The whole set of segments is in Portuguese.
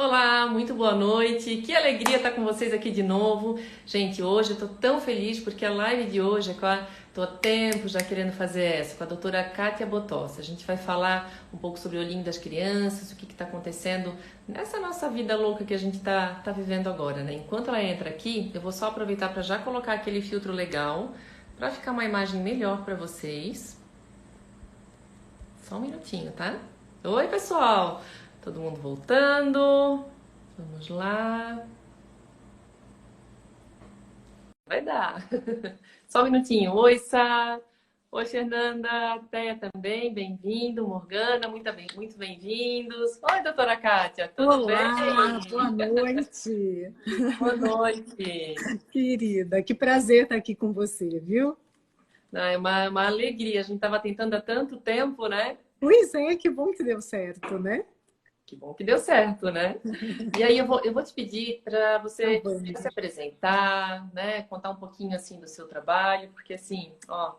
Olá, muito boa noite. Que alegria estar com vocês aqui de novo. Gente, hoje eu estou tão feliz porque a live de hoje é com a... Tô há tempo já querendo fazer essa, com a doutora Kátia Botossi. A gente vai falar um pouco sobre o olhinho das crianças, o que está acontecendo nessa nossa vida louca que a gente tá vivendo agora, né? Enquanto ela entra aqui, eu vou só aproveitar para já colocar aquele filtro legal, para ficar uma imagem melhor para vocês. Só um minutinho, tá? Oi, pessoal! Todo mundo voltando. Vamos lá. Vai dar. Só um minutinho. Oi, Sá. Oi, Fernanda. Teia também. Bem-vindo. Morgana, muito bem-vindos. Oi, doutora Kátia. Tudo bem? Olá, boa noite. Boa noite. Querida, que prazer estar aqui com você, viu? É uma alegria. A gente estava tentando há tanto tempo, né? Pois é, que bom que deu certo, né? Que bom que deu certo, né? E aí eu vou te pedir para Tá você bom. se apresentar, né? Contar um pouquinho assim do seu trabalho, porque assim, ó,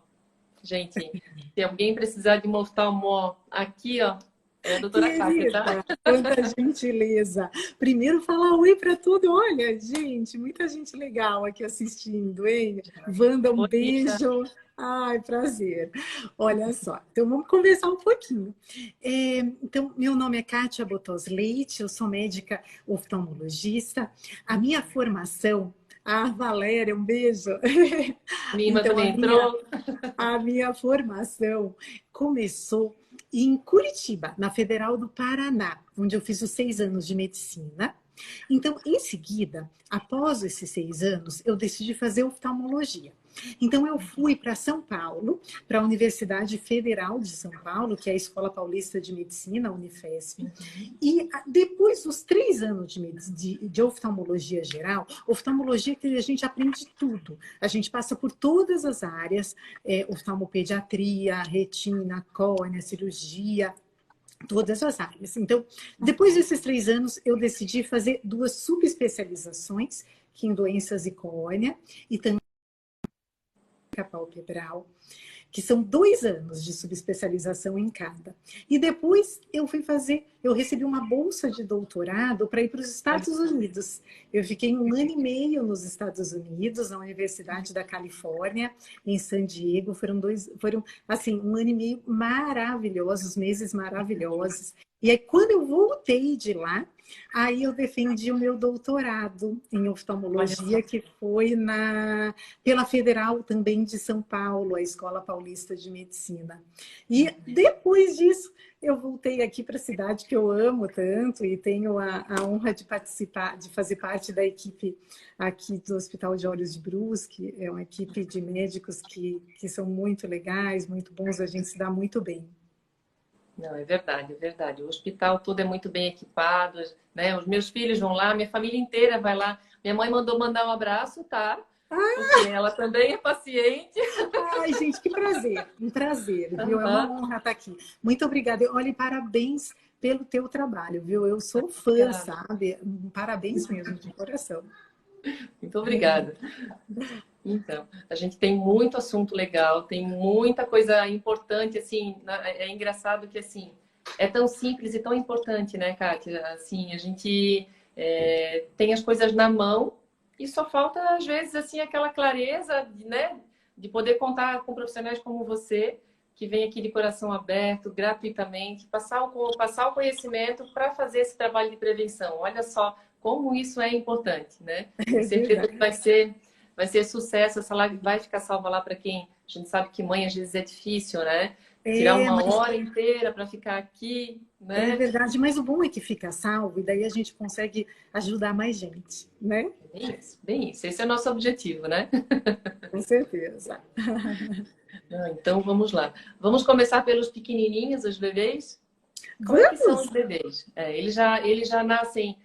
gente, se alguém precisar de um oftalmo aqui, ó, é a doutora Kátia, tá? Querida, quanta gentileza. Primeiro falar oi para tudo. Olha, gente, muita gente legal aqui assistindo, hein? Wanda, um Oi, Rita. beijo. Ai, prazer. Olha só, então vamos conversar um pouquinho. Então, meu nome é Kátia Botos Leite, eu sou médica oftalmologista. A minha formação, Valéria, um beijo. Minha irmã Então, também entrou. a minha formação começou em Curitiba, na Federal do Paraná, onde eu fiz os 6 anos de medicina. Então, em seguida, após esses 6 anos, eu decidi fazer oftalmologia. Então, eu fui para São Paulo, para a Universidade Federal de São Paulo, que é a Escola Paulista de Medicina, a Unifesp. E depois dos 3 anos de oftalmologia geral, oftalmologia que a gente aprende tudo. A gente passa por todas as áreas, oftalmopediatria, retina, córnea, cirurgia, todas as áreas. Então, depois desses 3 anos, eu decidi fazer 2 subespecializações, que em doenças e córnea, e também palpebral, que são 2 anos de subespecialização em cada. E depois eu recebi uma bolsa de doutorado para ir para os Olha, Estados Unidos. Eu fiquei 1 ano e meio nos Estados Unidos, na Universidade da Califórnia, em San Diego. Foram assim, 1 ano e meio maravilhosos, meses maravilhosos. E aí, quando eu voltei de lá, aí eu defendi o meu doutorado em olha só. oftalmologia, que foi pela Federal também de São Paulo, a Escola Paulista de Medicina. E depois disso, eu voltei aqui para a cidade que eu amo tanto e tenho a honra de participar, de fazer parte da equipe aqui do Hospital de Olhos de Brusque. É uma equipe de médicos que são muito legais, muito bons, a gente se dá muito bem. Não, é verdade, é verdade. O hospital todo é muito bem equipado, né? Os meus filhos vão lá, minha família inteira vai lá. Minha mãe mandou mandar um abraço, tá? Porque ela também é paciente. Ai, gente, que prazer, um prazer, viu? É uma Aham. honra estar aqui. Muito obrigada. Olha, e parabéns pelo teu trabalho, viu? Eu sou fã, Obrigada. sabe? Parabéns mesmo, de coração. Muito obrigada. Então, a gente tem muito assunto legal, tem muita coisa importante, assim, é engraçado que, assim, é tão simples e tão importante, né, Kátia? Assim, a gente tem as coisas na mão e só falta, às vezes, assim, aquela clareza, né, de poder contar com profissionais como você, que vem aqui de coração aberto, gratuitamente, passar o conhecimento para fazer esse trabalho de prevenção. Olha só como isso é importante, né? Tenho É certeza que verdade. vai ser sucesso. Essa live vai ficar salva lá para quem a gente sabe que mãe às vezes é difícil, né? Tirar uma Mas hora inteira para ficar aqui, é né? verdade, mas o bom é que fica salvo e daí a gente consegue ajudar mais gente, né? Bem isso, bem isso. Esse é o nosso objetivo, né? Com certeza. Não, então vamos lá. Vamos começar pelos pequenininhos, os bebês. Como é que são os Vamos! bebês? Eles já nascem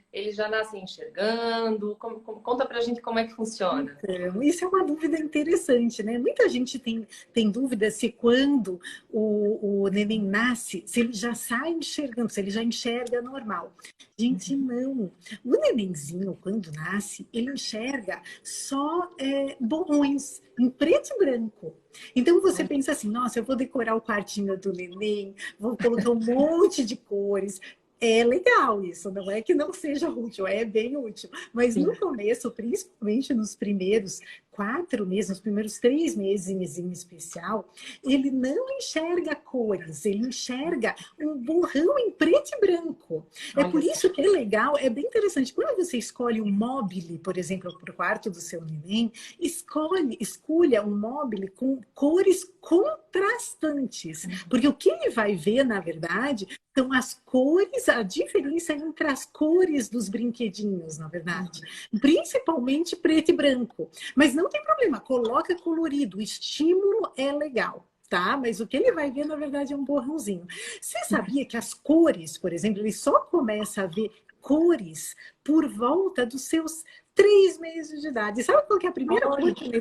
enxergando. Conta pra gente como é que funciona. Então, isso é uma dúvida interessante, né? Muita gente tem dúvida se quando o neném nasce, se ele já sai enxergando, se ele já enxerga normal. Gente, não. O nenenzinho, quando nasce, ele enxerga só borrões, em preto e branco. Então você pensa assim, nossa, eu vou decorar o quartinho do neném, vou colocar um monte de cores. É legal isso, não é que não seja útil, é bem útil. Mas Sim. no começo, principalmente nos primeiros 4 meses, nos primeiros 3 meses em especial, ele não enxerga cores, ele enxerga um borrão em preto e branco. É Olha por só. isso que é legal, é bem interessante. Quando você escolhe um móvel, por exemplo, para o quarto do seu neném, escolha um móvel com cores contrastantes. Porque o que ele vai ver, na verdade, são as cores, a diferença entre as cores dos brinquedinhos, na verdade. Principalmente preto e branco. Mas não tem problema, coloca colorido, o estímulo é legal. Tá? Mas o que ele vai ver, na verdade, é um borrãozinho. Você sabia que as cores, por exemplo, ele só começa a ver cores por volta dos seus 3 meses de idade. Sabe qual que é a primeira cor Olha, que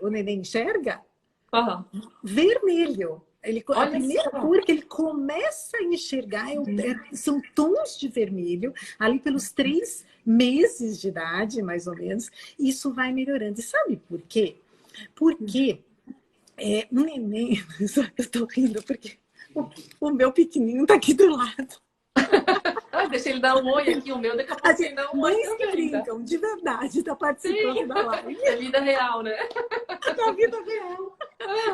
o neném enxerga? aham. Vermelho. A Olha primeira só. cor que ele começa a enxergar são tons de vermelho, ali pelos 3 meses de idade, mais ou menos. Isso vai melhorando. E sabe por quê? Porque o neném. Eu estou rindo porque o meu pequenininho está aqui do lado. Ah, deixa ele dar um oi aqui, o meu daqui a pouco ele dá um oi Mães que também, tá? brincam, de verdade, está participando Sim, da live. é vida real, né? Da vida real.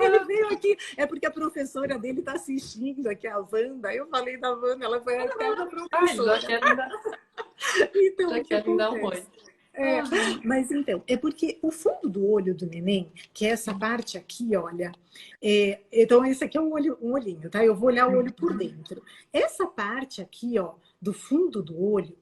Ele veio aqui, é porque a professora dele está assistindo aqui, a Wanda. Eu falei da Wanda, ela foi até da Ai, professora. Então, já o que querem dar um oi. acontece? Mas então, é porque o fundo do olho do neném, que é essa parte aqui, olha, então esse aqui é um olhinho, tá? Eu vou olhar o olho por dentro. Essa parte aqui, ó, do fundo do olho,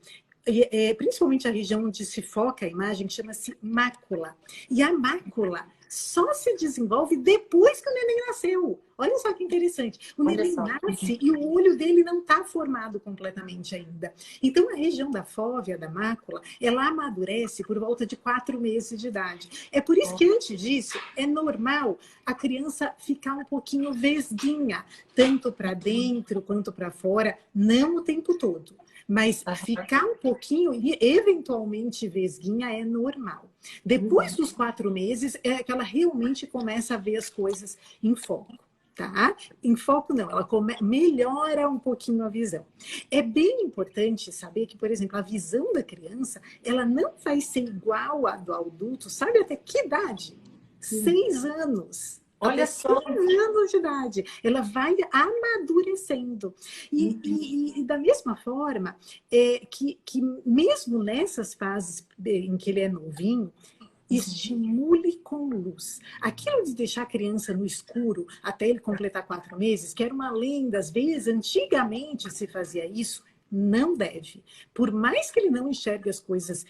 principalmente a região onde se foca a imagem, chama-se mácula. E a mácula só se desenvolve depois que o neném nasceu. Olha só que interessante. O Olha neném só. nasce e o olho dele não está formado completamente ainda. Então, a região da fóvea, da mácula, ela amadurece por volta de 4 meses de idade. É por isso que, antes disso, é normal a criança ficar um pouquinho vesguinha, tanto para dentro quanto para fora, não o tempo todo. Mas ficar um pouquinho, e eventualmente vesguinha, é normal. Depois dos 4 meses, é que ela realmente começa a ver as coisas em foco. Tá? Em foco não, ela melhora um pouquinho a visão. É bem importante saber que, por exemplo, a visão da criança, ela não vai ser igual à do adulto, sabe até que idade? 6 anos. Olha Até só. 6 anos de idade. Ela vai amadurecendo. E da mesma forma, que mesmo nessas fases em que ele é novinho, estimule com luz. Aquilo de deixar a criança no escuro até ele completar 4 meses, que era uma lenda, às vezes, antigamente se fazia isso, não deve. Por mais que ele não enxergue as coisas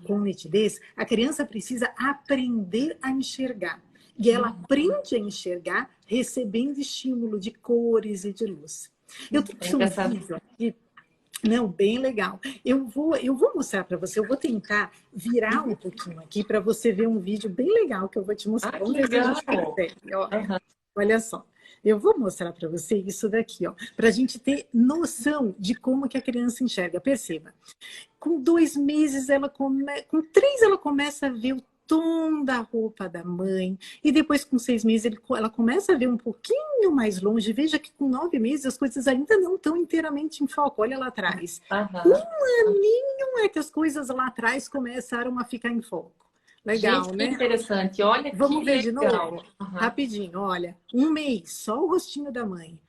com nitidez, a criança precisa aprender a enxergar. E ela aprende a enxergar recebendo estímulo de cores e de luz. Eu trouxe um vídeo aqui. Não, bem legal. Eu vou mostrar para você, eu vou tentar virar um pouquinho aqui para você ver um vídeo bem legal que eu vou te mostrar. Ah, Vamos que ver se a legal. gente consegue. Ó, olha só, eu vou mostrar para você isso daqui, ó, para a gente ter noção de como que a criança enxerga. Perceba, com 2 meses, com 3, ela começa a ver o tom da roupa da mãe. E depois, com 6 meses, ela começa a ver um pouquinho mais longe. Veja que com 9 meses, as coisas ainda não estão inteiramente em foco. Olha lá atrás. Um aninho é que as coisas lá atrás começaram a ficar em foco. Legal, Gente, que né? interessante. Olha Vamos que ver de legal. novo? Rapidinho, olha. 1 mês, só o rostinho da mãe.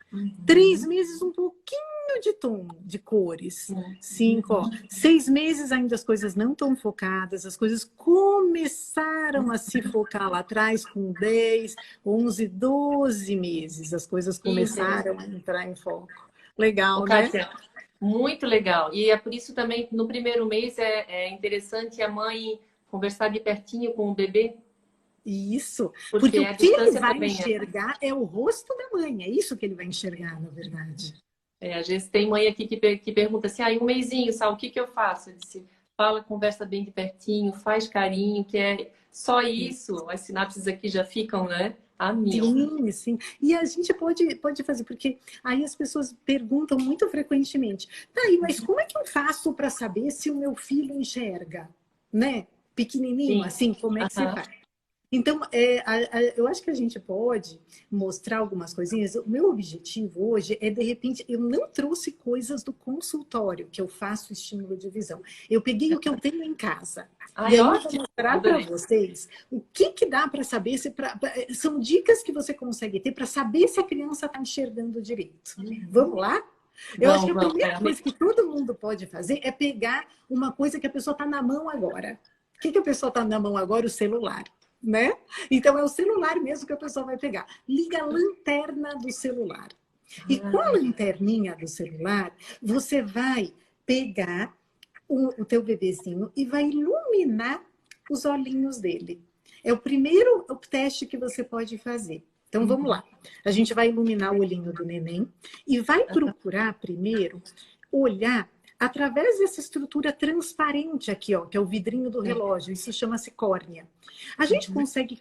3 meses, um pouquinho de tom, de cores. 5, ó. 6 meses, ainda as coisas não estão focadas, as coisas começaram a se focar lá atrás, com 10, 11, 12 meses, as coisas começaram a entrar em foco. Legal, né? Kátia, muito legal. E é por isso também, no primeiro mês, é interessante a mãe conversar de pertinho com o bebê. Isso, Porque o a que ele distância vai também enxergar é o rosto da mãe, é isso que ele vai enxergar, na verdade. às vezes tem mãe aqui que pergunta assim, um mesinho, sabe, o que eu faço? Eu disse, fala, conversa bem de pertinho, faz carinho, que é só isso, as sinapses aqui já ficam, né, a mil. Sim, sim. E a gente pode fazer, porque aí as pessoas perguntam muito frequentemente, tá aí, mas como é que eu faço para saber se o meu filho enxerga? Né? Pequenininho, Sim. assim, como é que você faz? Então, eu acho que a gente pode mostrar algumas coisinhas. O meu objetivo hoje é, de repente, eu não trouxe coisas do consultório, que eu faço estímulo de visão. Eu peguei o que eu tenho em casa. Ai, E aí eu vou ótimo. mostrar para vocês o que dá para saber. São dicas que você consegue ter para saber se a criança está enxergando direito. Vamos lá? Eu acho que a primeira coisa que todo mundo pode fazer é pegar uma coisa que a pessoa está na mão agora. O que a pessoa está na mão agora? O celular. Né? Então é o celular mesmo que a pessoa vai pegar. Liga a lanterna do celular. E com a lanterninha do celular, você vai pegar o teu bebezinho e vai iluminar os olhinhos dele. É o primeiro teste que você pode fazer. Então vamos lá. A gente vai iluminar o olhinho do neném e vai procurar primeiro olhar através dessa estrutura transparente aqui, ó, que é o vidrinho do relógio. Isso chama-se córnea. A gente consegue,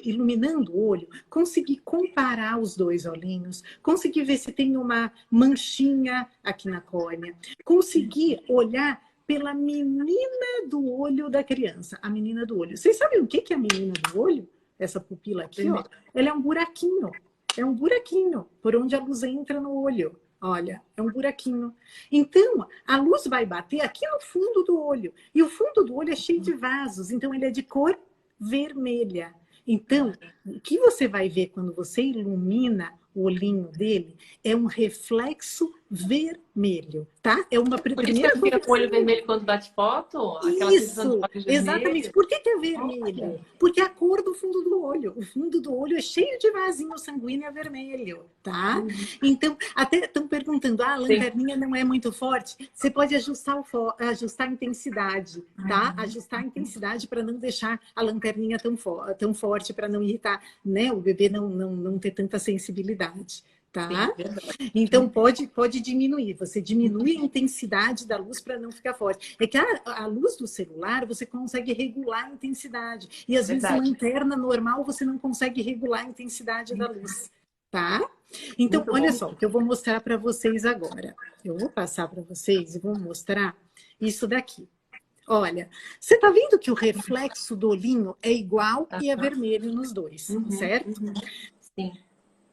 iluminando o olho, conseguir comparar os dois olhinhos, conseguir ver se tem uma manchinha aqui na córnea, conseguir olhar pela menina do olho da criança, a menina do olho. Vocês sabem o que é a menina do olho? Essa pupila aqui, ó, ela é um buraquinho. É um buraquinho por onde a luz entra no olho. Olha, é um buraquinho. Então, a luz vai bater aqui no fundo do olho. E o fundo do olho é cheio de vasos. Então, ele é de cor vermelha. Então, o que você vai ver quando você ilumina o olhinho dele é um reflexo vermelho, tá? É uma Por isso que primeira fica com o olho vermelho quando bate foto? Aquela sensação de Isso, olhos exatamente. vermelhos? Por que é vermelho? Porque é a cor do fundo do olho. O fundo do olho é cheio de vasinho sanguíneo é vermelho, tá? Então, até estão perguntando, a lanterninha não é muito forte? Você pode ajustar a intensidade, tá? Ajustar a intensidade para não deixar a lanterninha tão forte, para não irritar, né? O bebê não ter tanta sensibilidade. Tá? Sim, então pode diminuir. Você diminui a intensidade da luz para não ficar forte. É que a luz do celular você consegue regular a intensidade. E às vezes a lanterna normal você não consegue regular a intensidade da luz. Tá? Então, olha só o que eu vou mostrar para vocês agora. Eu vou passar para vocês e vou mostrar isso daqui. Olha, você tá vendo que o reflexo do olhinho é igual e é vermelho nos dois, certo? Sim.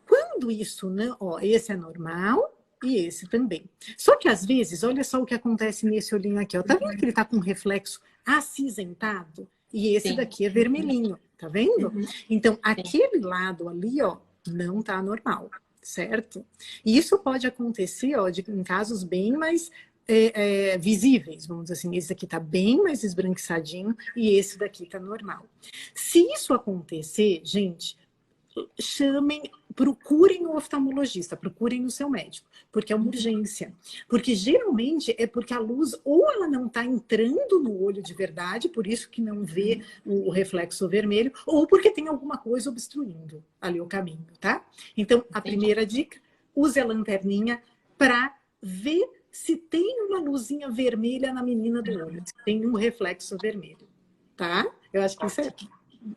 Quando isso não, ó, esse é normal e esse também. Só que às vezes, olha só o que acontece nesse olhinho aqui, ó. Tá vendo que ele tá com um reflexo acinzentado? E esse daqui é vermelhinho, tá vendo? Então, aquele lado ali, ó, não tá normal, certo? E isso pode acontecer, ó, em casos bem mais visíveis, vamos dizer assim. Esse daqui tá bem mais esbranquiçadinho e esse daqui tá normal. Se isso acontecer, gente, procurem o oftalmologista, procurem o seu médico, porque é uma urgência. Porque geralmente é porque a luz ou ela não está entrando no olho de verdade, por isso que não vê o reflexo vermelho, ou porque tem alguma coisa obstruindo ali o caminho, tá? Então, a primeira dica, use a lanterninha para ver se tem uma luzinha vermelha na menina do olho, se tem um reflexo vermelho, tá? Eu acho que isso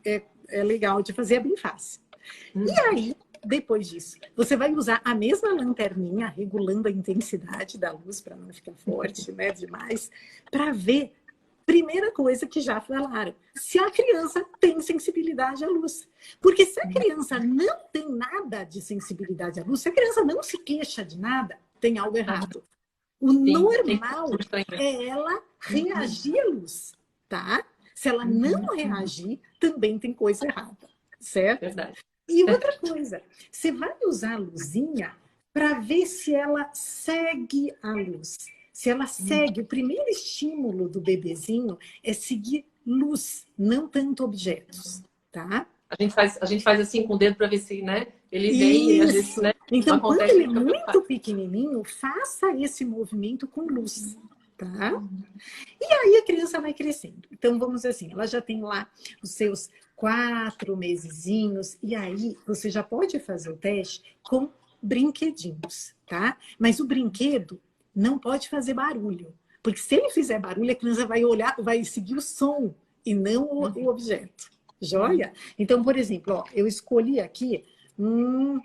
é legal de fazer, é bem fácil. E aí, depois disso, você vai usar a mesma lanterninha, regulando a intensidade da luz para não ficar forte, né, demais, para ver, primeira coisa que já falaram, se a criança tem sensibilidade à luz. Porque se a criança não tem nada de sensibilidade à luz, se a criança não se queixa de nada, tem algo errado. O normal é ela reagir à luz, tá? Se ela não reagir, também tem coisa errada, certo? Verdade. E outra coisa, você vai usar a luzinha para ver se ela segue a luz. Se ela segue, o primeiro estímulo do bebezinho é seguir luz, não tanto objetos, tá? A gente faz assim com o dedo para ver se, né? Ele vem e às vezes, né? Então, quando ele é muito pequenininho, faça esse movimento com luz, tá? E aí a criança vai crescendo. Então, vamos dizer assim, ela já tem lá os seus 4 mesezinhos, e aí você já pode fazer o teste com brinquedinhos, tá? Mas o brinquedo não pode fazer barulho, porque se ele fizer barulho, a criança vai olhar, vai seguir o som e não o objeto. Joia? Então, por exemplo, ó, eu escolhi aqui um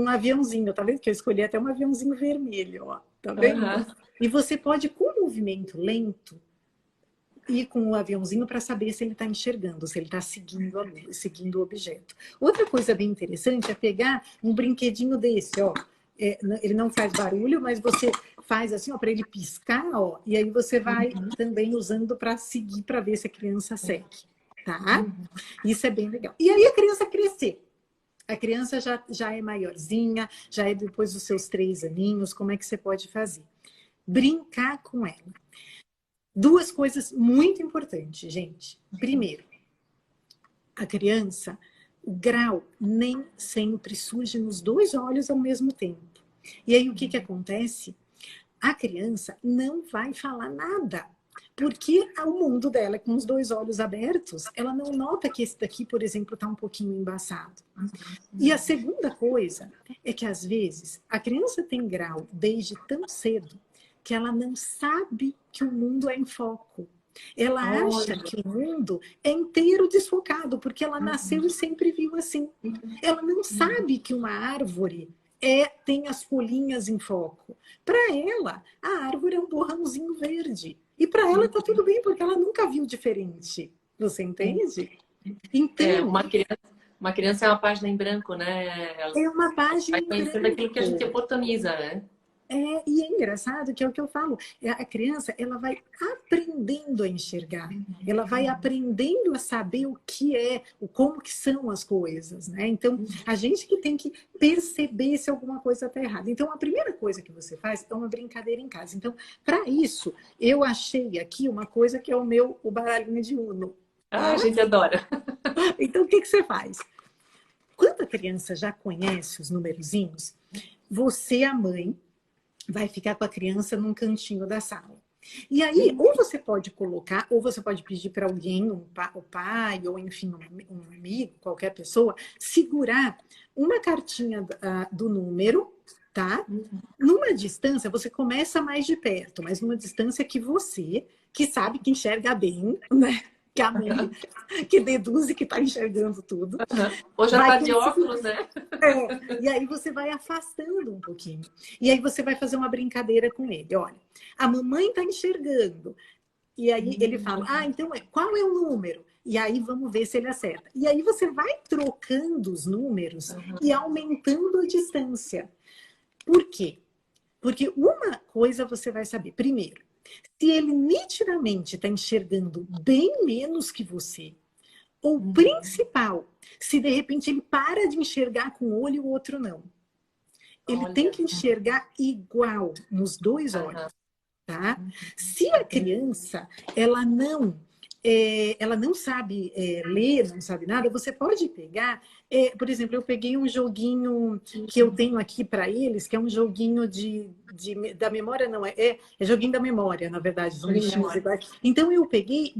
aviãozinho, tá vendo? Que eu escolhi até um aviãozinho vermelho, ó. Tá vendo? E você pode, com movimento lento, ir com o aviãozinho para saber se ele está enxergando, se ele está seguindo a luz, seguindo o objeto. Outra coisa bem interessante é pegar um brinquedinho desse, ó. Ele não faz barulho, mas você faz assim, ó, para ele piscar, ó, e aí você vai também usando para seguir, para ver se a criança segue, tá? Isso é bem legal. E aí a criança crescer. A criança já é maiorzinha, já é depois dos seus 3 aninhos, como é que você pode fazer? Brincar com ela. 2 coisas muito importantes, gente. Primeiro, a criança, o grau nem sempre surge nos 2 olhos ao mesmo tempo. E aí o que acontece? A criança não vai falar nada. Porque o mundo dela é com os 2 olhos abertos, ela não nota que esse daqui, por exemplo, está um pouquinho embaçado. E a segunda coisa é que, às vezes, a criança tem grau desde tão cedo que ela não sabe que o mundo é em foco. Ela acha que o mundo é inteiro desfocado, porque ela nasceu e sempre viu assim. Ela não sabe que uma árvore tem as folhinhas em foco. Para ela, a árvore é um borrãozinho verde. E para ela está tudo bem, porque ela nunca viu diferente. Você entende? Então, uma criança é uma página em branco, né? Ela é uma página vai conhecendo aquilo que a gente oportuniza, né? E é engraçado que é o que eu falo. A criança, ela vai aprendendo a enxergar. Ela vai aprendendo a saber o que como que são as coisas, né? Então, a gente que tem que perceber se alguma coisa está errada. Então, a primeira coisa que você faz é uma brincadeira em casa. Então, para isso, eu achei aqui uma coisa que é o baralhinho de Uno. Ah, a gente adora. Então, o que você faz? Quando a criança já conhece os numerozinhos, você, a mãe, vai ficar com a criança num cantinho da sala. E aí, ou você pode colocar, ou você pode pedir para alguém, o pai, ou enfim, um amigo, qualquer pessoa, segurar uma cartinha do número, tá? Numa distância, você começa mais de perto, mas numa distância que você, que sabe que enxerga bem, né? Que a mãe, que deduz que está enxergando tudo. Ou já está de óculos, né? E aí você vai afastando um pouquinho. E aí você vai fazer uma brincadeira com ele. Olha, a mamãe está enxergando. E aí ele fala, então qual é o número? E aí vamos ver se ele acerta. E aí você vai trocando os números e aumentando a distância. Por quê? Porque uma coisa você vai saber. Primeiro, se ele nitidamente está enxergando bem menos que você, ou principal, se de repente ele para de enxergar com um olho e o outro não. Ele tem que enxergar igual nos 2 olhos, tá? Se a criança, ela não sabe ler, não sabe nada, você pode pegar, por exemplo, eu peguei um joguinho que eu tenho aqui para eles, que é um joguinho da memória, não, é joguinho da memória, na verdade, são bichinhos iguais. Então eu peguei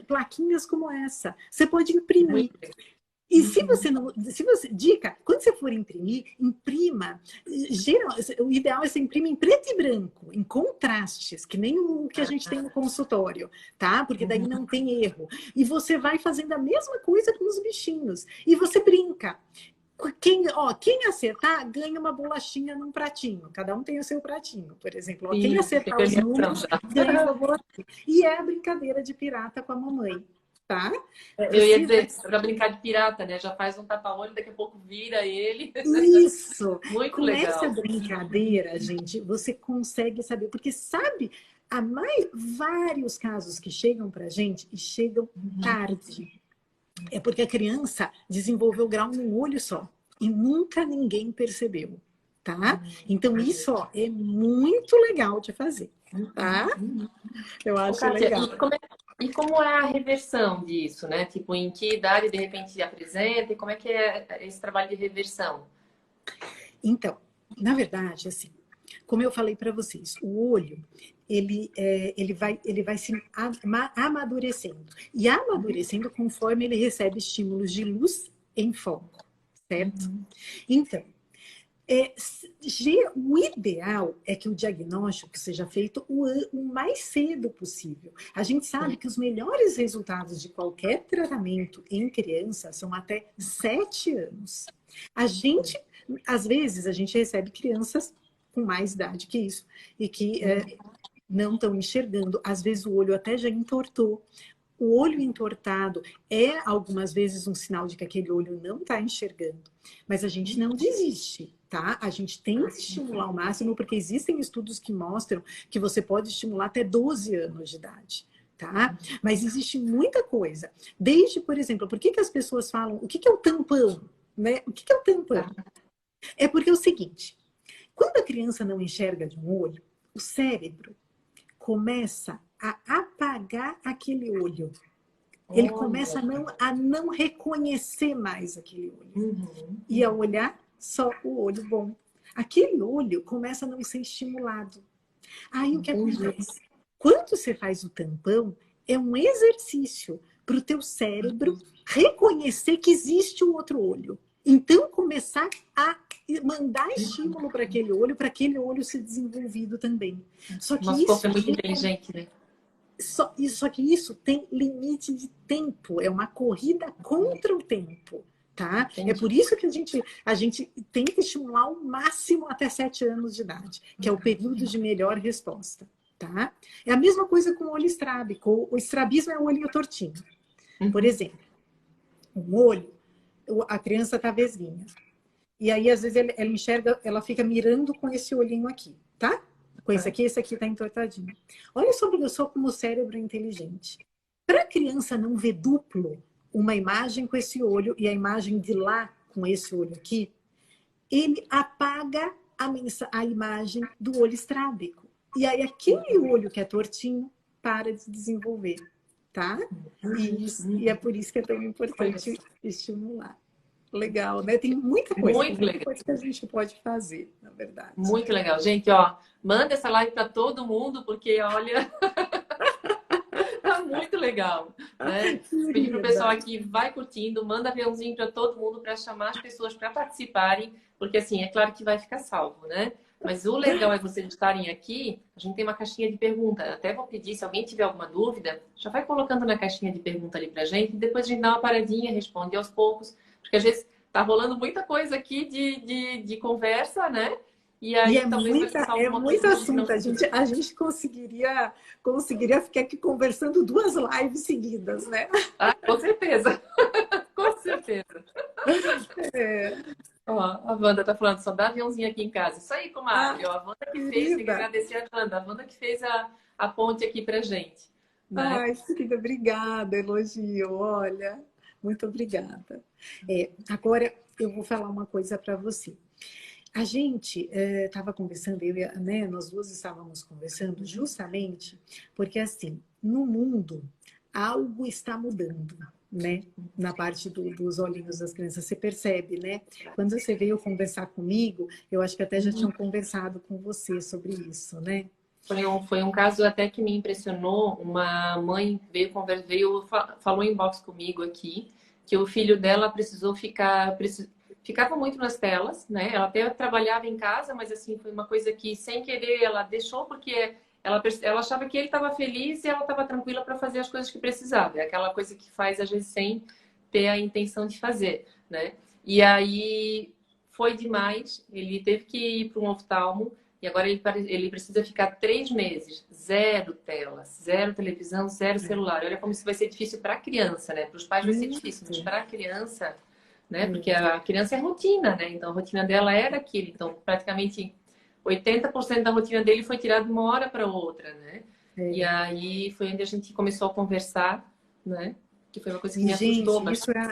plaquinhas como essa. Você pode imprimir. E se você não. Dica, quando você for imprimir, imprima. O ideal é você imprimir em preto e branco, em contrastes, que nem o que a gente tem no consultório, tá? Porque daí não tem erro. E você vai fazendo a mesma coisa com os bichinhos. E você brinca. Quem acertar, ganha uma bolachinha num pratinho. Cada um tem o seu pratinho, por exemplo. Quem acertar os números, ganha uma bolachinha. E é a brincadeira de pirata com a mamãe. Tá? Eu ia dizer, para brincar de pirata, né? Já faz um tapa-olho, daqui a pouco vira ele. Isso! Muito com legal. Essa brincadeira, gente, você consegue saber, porque sabe, há vários casos que chegam pra gente e chegam tarde. É porque a criança desenvolveu grau num olho só e nunca ninguém percebeu, tá? Então isso é muito legal de fazer, tá? Eu acho Kátia, legal. E como é a reversão disso, né? Tipo, em que idade de repente se apresenta e como é que é esse trabalho de reversão? Então, na verdade, assim, como eu falei para vocês, o olho ele vai se amadurecendo e amadurecendo conforme ele recebe estímulos de luz em foco, certo? Então, o ideal é que o diagnóstico seja feito o mais cedo possível. A gente sabe que os melhores resultados de qualquer tratamento em criança são até 7 anos. Às vezes, a gente recebe crianças com mais idade que isso e que não estão enxergando. Às vezes o olho até já entortou. O olho entortado é algumas vezes um sinal de que aquele olho não está enxergando. Mas a gente não desiste, tá? A gente tem que estimular ao máximo, porque existem estudos que mostram que você pode estimular até 12 anos de idade. Tá? Mas existe muita coisa. Desde, por exemplo, por que as pessoas falam o que é o tampão? Né? O que é o tampão? É porque é o seguinte, quando a criança não enxerga de um olho, o cérebro começa a apagar aquele olho. Ele começa a não reconhecer mais aquele olho. E a olhar só o olho bom. Aquele olho começa a não ser estimulado. Aí o que acontece? Quando você faz o tampão, é um exercício para o teu cérebro reconhecer que existe um outro olho. Então, começar a mandar estímulo para aquele olho ser desenvolvido também. Só que Nosso corpo é muito inteligente, né? Só que isso tem limite de tempo. É uma corrida contra o tempo. Tá? É por isso que a gente tem que estimular ao máximo até 7 anos de idade, que é o período de melhor resposta. Tá? É a mesma coisa com o olho estrábico. O estrabismo é o olhinho tortinho. Por exemplo, um olho, a criança está vesguinha. E aí, às vezes, ela enxerga, ela fica mirando com esse olhinho aqui, tá? Com esse aqui está entortadinho. Olha só como o cérebro é inteligente. Para a criança não ver duplo uma imagem com esse olho e a imagem de lá com esse olho aqui, ele apaga a imagem do olho estrábico. E aí, aquele olho que é tortinho para de desenvolver, tá? E é por isso que é tão importante estimular. Legal, né? Tem muita coisa que a gente pode fazer, na verdade. Muito legal. Gente, ó, manda essa live para todo mundo, porque, olha, tá muito legal, né? Pedir pro pessoal aqui, vai curtindo, manda aviãozinho para todo mundo para chamar as pessoas para participarem, porque, assim, é claro que vai ficar salvo, né? Mas o legal é vocês estarem aqui, a gente tem uma caixinha de pergunta. Até vou pedir, se alguém tiver alguma dúvida, já vai colocando na caixinha de pergunta ali pra gente, e depois a gente dá uma paradinha, responde aos poucos, porque às vezes tá rolando muita coisa aqui de conversa, né? E aí, talvez é muito assunto. A gente conseguiria ficar aqui conversando 2 lives seguidas, né? Ah, com certeza. Com certeza. Ó, a Wanda tá falando, só dá aviãozinho aqui em casa. Isso aí, comadre. A Wanda que fez, tem que agradecer a Wanda. A Wanda que fez a ponte aqui pra gente. Né? Ai, querida, obrigada, elogio. Olha, muito obrigada. Agora, eu vou falar uma coisa para você. A gente estava conversando, né, nós duas estávamos conversando justamente porque, assim, no mundo, algo está mudando, né? Na parte dos olhinhos das crianças, você percebe, né? Quando você veio conversar comigo, eu acho que até já tinham conversado com você sobre isso, né? Foi um caso até que me impressionou. Uma mãe falou em box comigo aqui, que o filho dela ficava muito nas telas, né? Ela até trabalhava em casa, mas assim, foi uma coisa que sem querer ela deixou porque ela achava que ele estava feliz e ela estava tranquila para fazer as coisas que precisava. É aquela coisa que faz às vezes sem ter a intenção de fazer, né? E aí foi demais, ele teve que ir para um oftalmo e agora ele precisa ficar 3 meses, 0 telas, 0 televisão, 0 celular. Olha como isso vai ser difícil para a criança, né? Para os pais vai ser difícil, mas para a criança, né? Porque a criança é rotina, né? Então a rotina dela era aquilo. Então praticamente 80% da rotina dele foi tirada de uma hora para outra, né? E aí foi onde a gente começou a conversar, né? Que foi uma coisa que me assustou.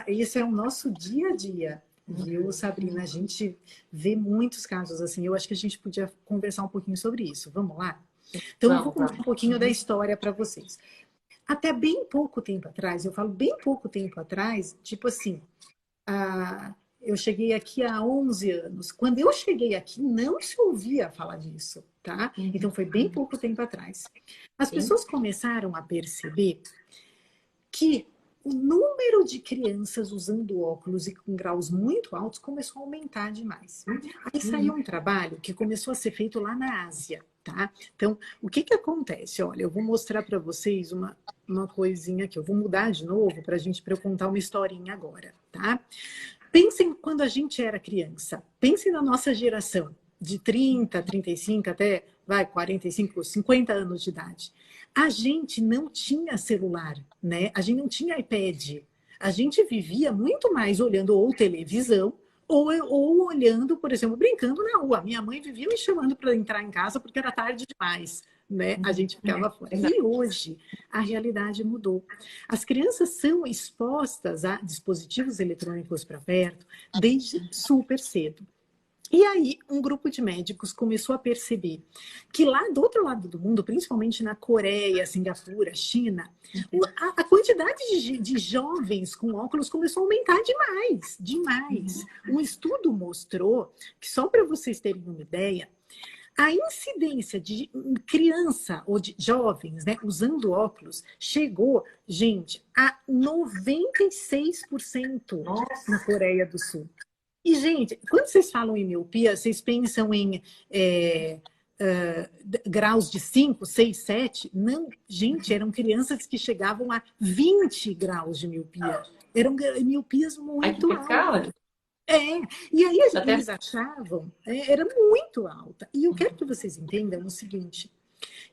Isso é o nosso dia a dia, viu, Sabrina? A gente vê muitos casos assim. Eu acho que a gente podia conversar um pouquinho sobre isso. Vamos lá? Então, eu vou contar um pouquinho da história para vocês. Até bem pouco tempo atrás, eu falo bem pouco tempo atrás, tipo assim, eu cheguei aqui há 11 anos. Quando eu cheguei aqui, não se ouvia falar disso, tá? Então, foi bem pouco tempo atrás. As pessoas começaram a perceber que o número de crianças usando óculos e com graus muito altos começou a aumentar demais. Aí saiu um trabalho que começou a ser feito lá na Ásia, tá? Então, o que acontece? Olha, eu vou mostrar para vocês uma coisinha aqui. Eu vou mudar de novo para eu contar uma historinha agora, tá? Pensem quando a gente era criança. Pensem na nossa geração. de 30, 35 até, vai, 45, 50 anos de idade. A gente não tinha celular, né? A gente não tinha iPad. A gente vivia muito mais olhando ou televisão ou olhando, por exemplo, brincando na rua. Minha mãe vivia me chamando para entrar em casa porque era tarde demais, né? A gente ficava fora. E hoje a realidade mudou. As crianças são expostas a dispositivos eletrônicos para perto desde super cedo. E aí, um grupo de médicos começou a perceber que lá do outro lado do mundo, principalmente na Coreia, Singapura, China, a quantidade de jovens com óculos começou a aumentar demais, demais. Um estudo mostrou que, só para vocês terem uma ideia, a incidência de criança ou de jovens, né, usando óculos chegou, gente, a 96% na Coreia do Sul. E, gente, quando vocês falam em miopia, vocês pensam em graus de 5, 6, 7? Não, gente, eram crianças que chegavam a 20 graus de miopia. Eram miopias muito altas. E aí eles achavam, era muito alta. E eu quero que vocês entendam o seguinte,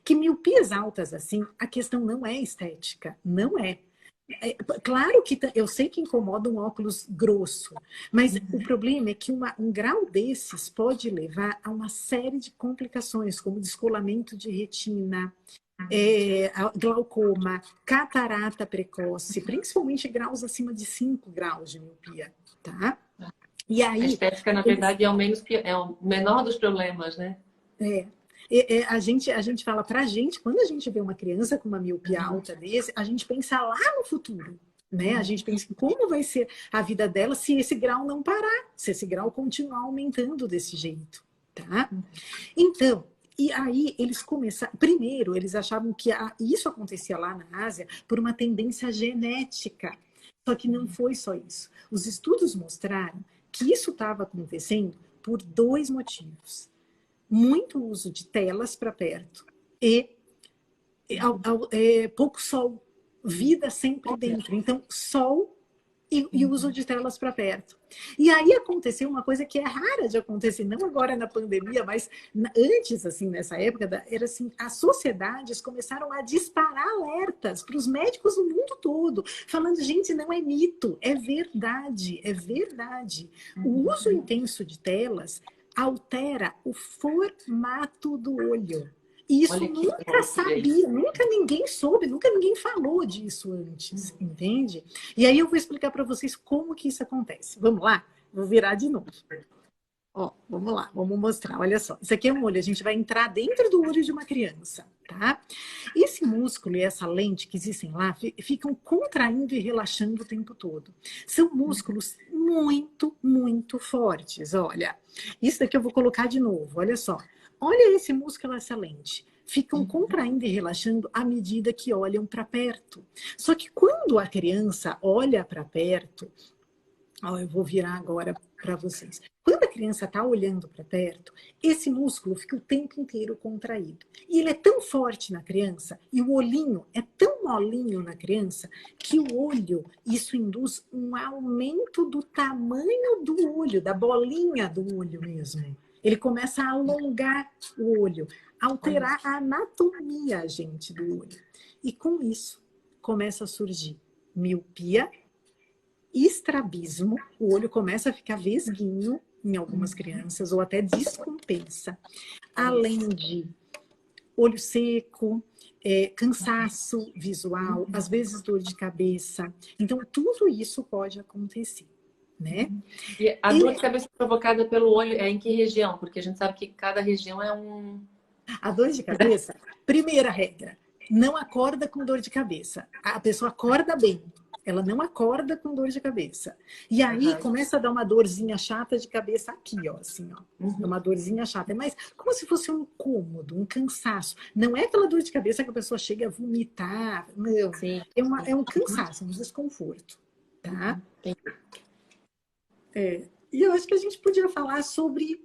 que miopias altas assim, a questão não é estética, não é. Claro que eu sei que incomoda um óculos grosso, mas o problema é que um grau desses pode levar a uma série de complicações, como descolamento de retina, glaucoma, catarata precoce, principalmente graus acima de 5 graus de miopia, tá? E aí, a estética, na verdade, é o menor dos problemas, né? A gente fala pra gente, quando a gente vê uma criança com uma miopia alta desse, a gente pensa lá no futuro, né? A gente pensa em como vai ser a vida dela se esse grau não parar, se esse grau continuar aumentando desse jeito, tá? Então, e aí eles começaram... Primeiro, eles achavam que isso acontecia lá na Ásia por uma tendência genética. Só que não foi só isso. Os estudos mostraram que isso estava acontecendo por 2 motivos. Muito uso de telas para perto e pouco sol, vida sempre dentro. Então, sol e uso de telas para perto. E aí aconteceu uma coisa que é rara de acontecer, não agora na pandemia, mas antes, assim, nessa época, era assim, as sociedades começaram a disparar alertas para os médicos do mundo todo, falando, gente, não é mito, é verdade, é verdade. O uso intenso de telas altera o formato do olho. E isso nunca sabia, nunca ninguém soube, nunca ninguém falou disso antes, entende? E aí eu vou explicar para vocês como que isso acontece. Vamos lá? Vou virar de novo. Ó, vamos lá, vamos mostrar. Olha só, isso aqui é um olho, a gente vai entrar dentro do olho de uma criança, tá? Esse músculo e essa lente que existem lá ficam contraindo e relaxando o tempo todo. São músculos muito, muito fortes, olha. Isso daqui eu vou colocar de novo, olha só. Olha esse músculo, essa lente. Ficam contraindo e relaxando à medida que olham para perto. Só que quando a criança olha para perto, eu vou virar agora para vocês. Quando a criança está olhando para perto, esse músculo fica o tempo inteiro contraído. E ele é tão forte na criança, e o olhinho é tão molinho na criança, que o olho, isso induz um aumento do tamanho do olho, da bolinha do olho mesmo. Ele começa a alongar o olho, alterar a anatomia, gente, do olho. E com isso, começa a surgir miopia, estrabismo, o olho começa a ficar vesguinho em algumas crianças, ou até descompensa. Além de olho seco, cansaço visual, às vezes dor de cabeça. Então, tudo isso pode acontecer, né? E a dor de cabeça provocada pelo olho é em que região? Porque a gente sabe que cada região é um... A dor de cabeça, primeira regra, não acorda com dor de cabeça. A pessoa acorda bem, ela não acorda com dor de cabeça. E aí começa a dar uma dorzinha chata de cabeça aqui, ó, assim, ó. Uma dorzinha chata. É mais como se fosse um incômodo, um cansaço. Não é aquela dor de cabeça que a pessoa chega a vomitar. Não. Sim. É um cansaço, um desconforto. Tá? E eu acho que a gente podia falar sobre,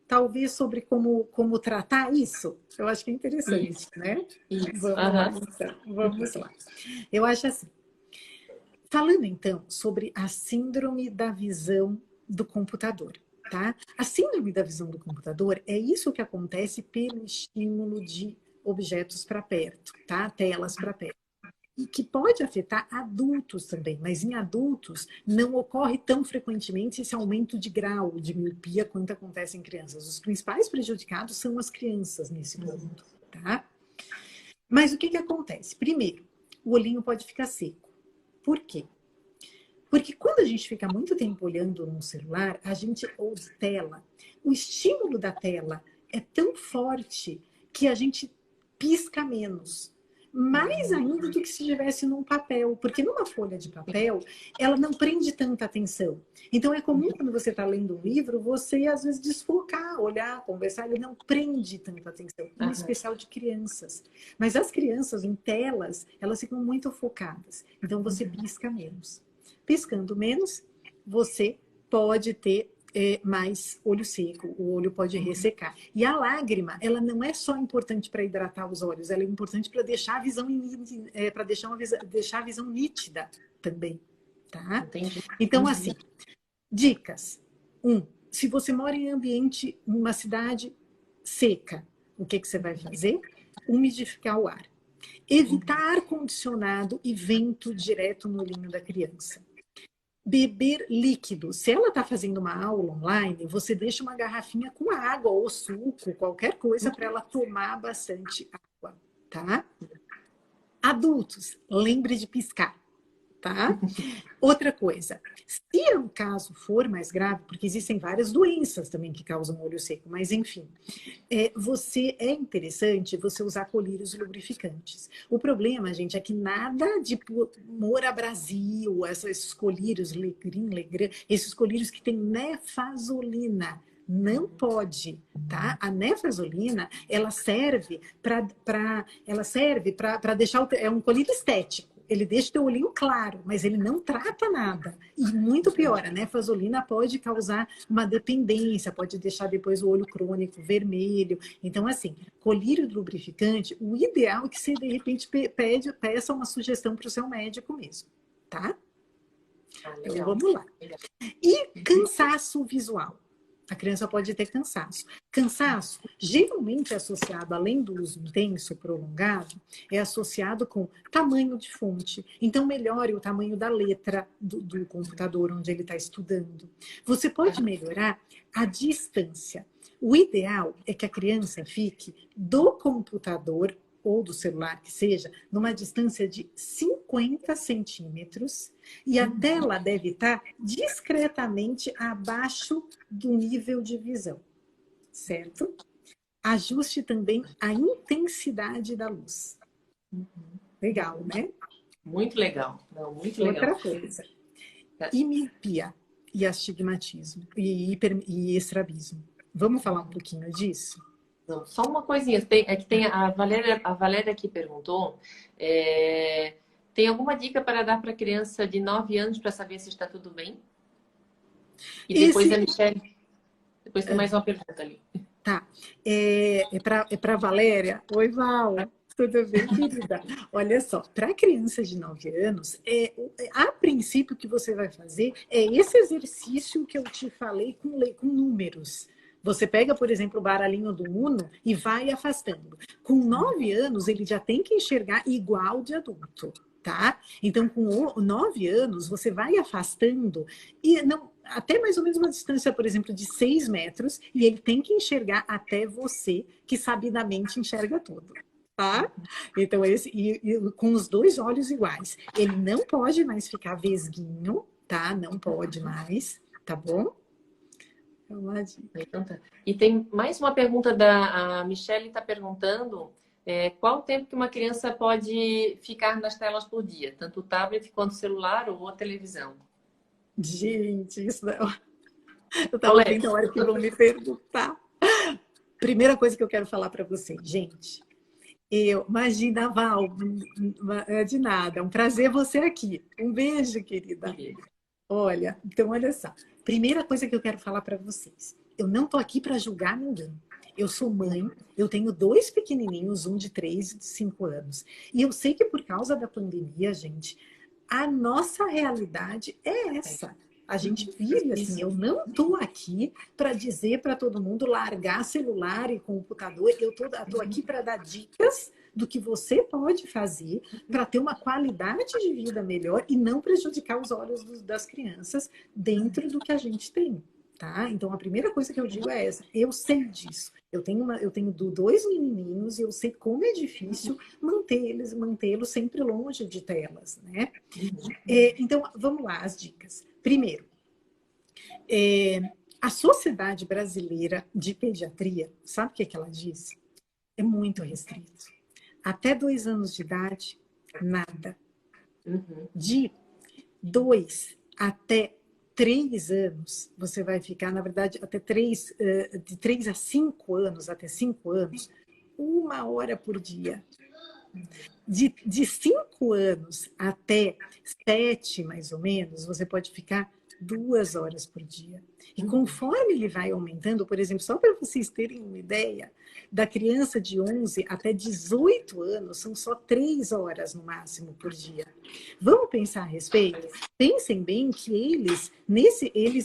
talvez, sobre como tratar isso. Eu acho que é interessante, Isso. né? Isso. Vamos lá, então. Vamos lá. Eu acho assim. Falando, então, sobre a síndrome da visão do computador. tá? A síndrome da visão do computador é isso que acontece pelo estímulo de objetos para perto, tá? Telas para perto. E que pode afetar adultos também, mas em adultos não ocorre tão frequentemente esse aumento de grau de miopia quanto acontece em crianças. Os principais prejudicados são as crianças nesse ponto, tá? Mas o que que acontece? Primeiro, o olhinho pode ficar seco. Por quê? Porque quando a gente fica muito tempo olhando no celular, a gente ou tela, o estímulo da tela é tão forte que a gente pisca menos. Mais ainda do que se estivesse num papel, porque numa folha de papel, ela não prende tanta atenção. Então é comum quando você está lendo um livro, você às vezes desfocar, olhar, conversar, ele não prende tanta atenção, em especial de crianças. Mas as crianças em telas, elas ficam muito focadas, então você pisca menos. Piscando menos, você pode ter mais olho seco, o olho pode ressecar. E a lágrima, ela não é só importante para hidratar os olhos, ela é importante para deixar a visão para deixar a visão nítida também, tá? Entendi. Então, assim, dicas. Se você mora em ambiente, numa cidade seca, o que que você vai fazer? Umidificar o ar. Evitar ar-condicionado e vento direto no olhinho da criança. Beber líquido. Se ela está fazendo uma aula online, você deixa uma garrafinha com água ou suco, qualquer coisa para ela tomar bastante água, tá? Adultos, lembre de piscar, tá? Outra coisa, se o caso for mais grave, porque existem várias doenças também que causam olho seco, mas enfim, é interessante você usar colírios lubrificantes. O problema, gente, é que nada de Moura Brasil, esses colírios, Legrand, esses colírios que tem nefazolina, não pode, tá? A nefazolina, ela serve para deixar é um colírio estético. Ele deixa o teu olhinho claro, mas ele não trata nada. E muito pior, a nefazolina pode causar uma dependência, pode deixar depois o olho crônico vermelho. Então, assim, colírio lubrificante, o ideal é que você, de repente, peça uma sugestão para o seu médico mesmo, tá? Então, vamos lá. E cansaço visual. A criança pode ter cansaço. Cansaço, geralmente é associado, além do uso intenso, prolongado, é associado com tamanho de fonte. Então, melhore o tamanho da letra do computador onde ele está estudando. Você pode melhorar a distância. O ideal é que a criança fique do computador ou do celular, que seja, numa distância de 50 centímetros e a tela deve estar discretamente abaixo do nível de visão, certo? Ajuste também a intensidade da luz. Legal, né? Muito legal. Não, muito legal. Outra coisa, e miopia e astigmatismo e estrabismo. Vamos falar um pouquinho disso? Não, só uma coisinha. É que tem a Valéria que perguntou. Tem alguma dica para dar para criança de 9 anos para saber se está tudo bem? E depois a Michelle. Depois tem mais uma pergunta ali. Tá. É para Valéria. Oi, Val. Tudo bem, querida? Olha só, para crianças de 9 anos, a princípio o que você vai fazer é esse exercício que eu te falei com números. Você pega, por exemplo, o baralhinho do Uno e vai afastando. Com 9 anos, ele já tem que enxergar igual de adulto, tá? Então, com 9 anos, você vai afastando e não, até mais ou menos uma distância, por exemplo, de 6 metros, e ele tem que enxergar até você, que sabidamente enxerga tudo. Tá? Então, com os dois olhos iguais. Ele não pode mais ficar vesguinho, tá? Não pode mais, tá bom? Então, tá. E tem mais uma pergunta a Michelle está perguntando qual o tempo que uma criança pode ficar nas telas por dia, tanto o tablet quanto o celular ou a televisão? Gente, isso não... Eu estava vendo a hora que vão me perguntar. Primeira coisa que eu quero falar para vocês, gente. Imagina, Val, de nada. É um prazer você aqui. Um beijo, querida. Olha, então olha só. Primeira coisa que eu quero falar para vocês. Eu não estou aqui para julgar ninguém. Eu sou mãe, eu tenho 2 pequenininhos, um de 3 e de 5 anos. E eu sei que por causa da pandemia, gente, a nossa realidade é essa. A gente vive assim, eu não estou aqui para dizer para todo mundo largar celular e computador, eu tô aqui para dar dicas do que você pode fazer para ter uma qualidade de vida melhor e não prejudicar os olhos das crianças dentro do que a gente tem. Tá? Então, a primeira coisa que eu digo é essa. Eu sei disso. Eu tenho dois menininhos e eu sei como é difícil mantê-los sempre longe de telas, né? Então, vamos lá, as dicas. Primeiro, a Sociedade Brasileira de Pediatria, sabe o que ela diz? É muito restrito. Até 2 anos de idade, nada. De 2 até 3 anos, você vai ficar, na verdade, de 3 a 5 anos, até 5 anos, 1 hora por dia. De 5 anos até 7, mais ou menos, você pode ficar 2 horas por dia. E conforme ele vai aumentando, por exemplo, só para vocês terem uma ideia, da criança de 11 até 18 anos, são só 3 horas no máximo por dia. Vamos pensar a respeito? Pensem bem que eles,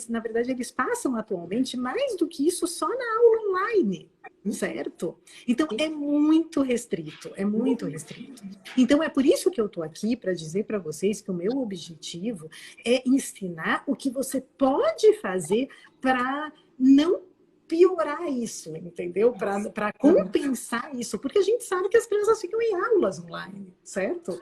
na verdade, eles passam atualmente mais do que isso só na aula online. Certo? Então, é muito restrito, é muito restrito. Então, é por isso que eu estou aqui para dizer para vocês que o meu objetivo é ensinar o que você pode fazer para não piorar isso, entendeu? Para compensar isso, porque a gente sabe que as crianças ficam em aulas online, certo?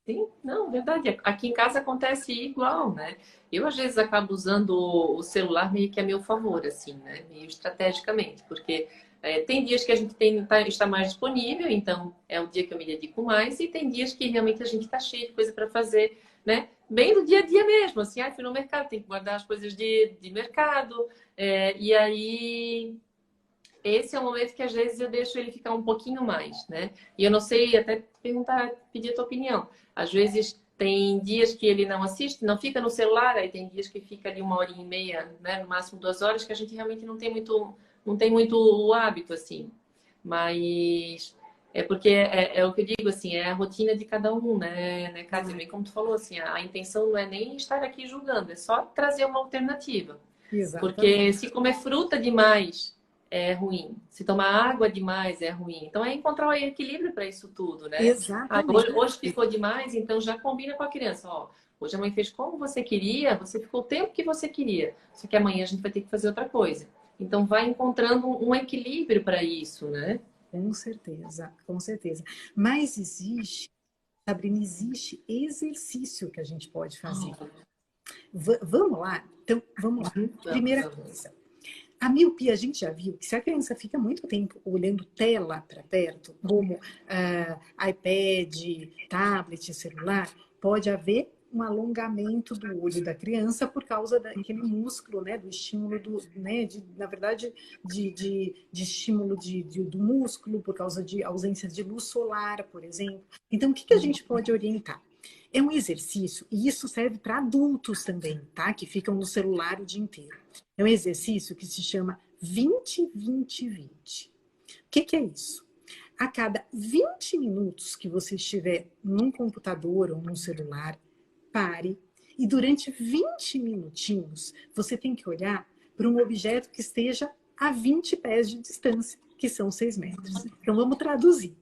Sim, não, verdade. Aqui em casa acontece igual, né? Eu, às vezes, acabo usando o celular meio que a meu favor, assim, né? Meio estrategicamente, porque tem dias que a gente está mais disponível, então é o dia que eu me dedico mais, e tem dias que realmente a gente está cheio de coisa para fazer, né? Bem do dia a dia mesmo, assim, fui no mercado, tem que guardar as coisas de mercado, e aí esse é o momento que às vezes eu deixo ele ficar um pouquinho mais, né? E eu não sei, até pedir a tua opinião. Às vezes tem dias que ele não assiste, não fica no celular, aí tem dias que fica ali 1 hora e meia, né? No máximo 2 horas, que a gente realmente não tem muito o hábito, assim. Mas é porque é o que eu digo, assim, é a rotina de cada um, né, Kátia? Bem como tu falou, assim, a intenção não é nem estar aqui julgando, é só trazer uma alternativa. Exatamente. Porque se comer fruta demais é ruim, se tomar água demais é ruim. Então é encontrar o equilíbrio para isso tudo, né? Exatamente. Hoje ficou demais, então já combina com a criança. Ó, hoje a mãe fez como você queria, você ficou o tempo que você queria. Só que amanhã a gente vai ter que fazer outra coisa. Então vai encontrando um equilíbrio para isso, né? Com certeza, com certeza. Mas existe, Sabrina, existe exercício que a gente pode fazer. Vamos lá? Então, vamos lá. Primeira coisa. A miopia, a gente já viu que se a criança fica muito tempo olhando tela para perto, como iPad, tablet, celular, pode haver um alongamento do olho da criança por causa daquele músculo, né, do estímulo na verdade, de estímulo do músculo, por causa de ausência de luz solar, por exemplo. Então, o que a gente pode orientar? É um exercício, e isso serve para adultos também, tá? Que ficam no celular o dia inteiro. É um exercício que se chama 20-20-20. O que é isso? A cada 20 minutos que você estiver num computador ou num celular, pare e durante 20 minutinhos você tem que olhar para um objeto que esteja a 20 pés de distância, que são 6 metros. Então vamos traduzir.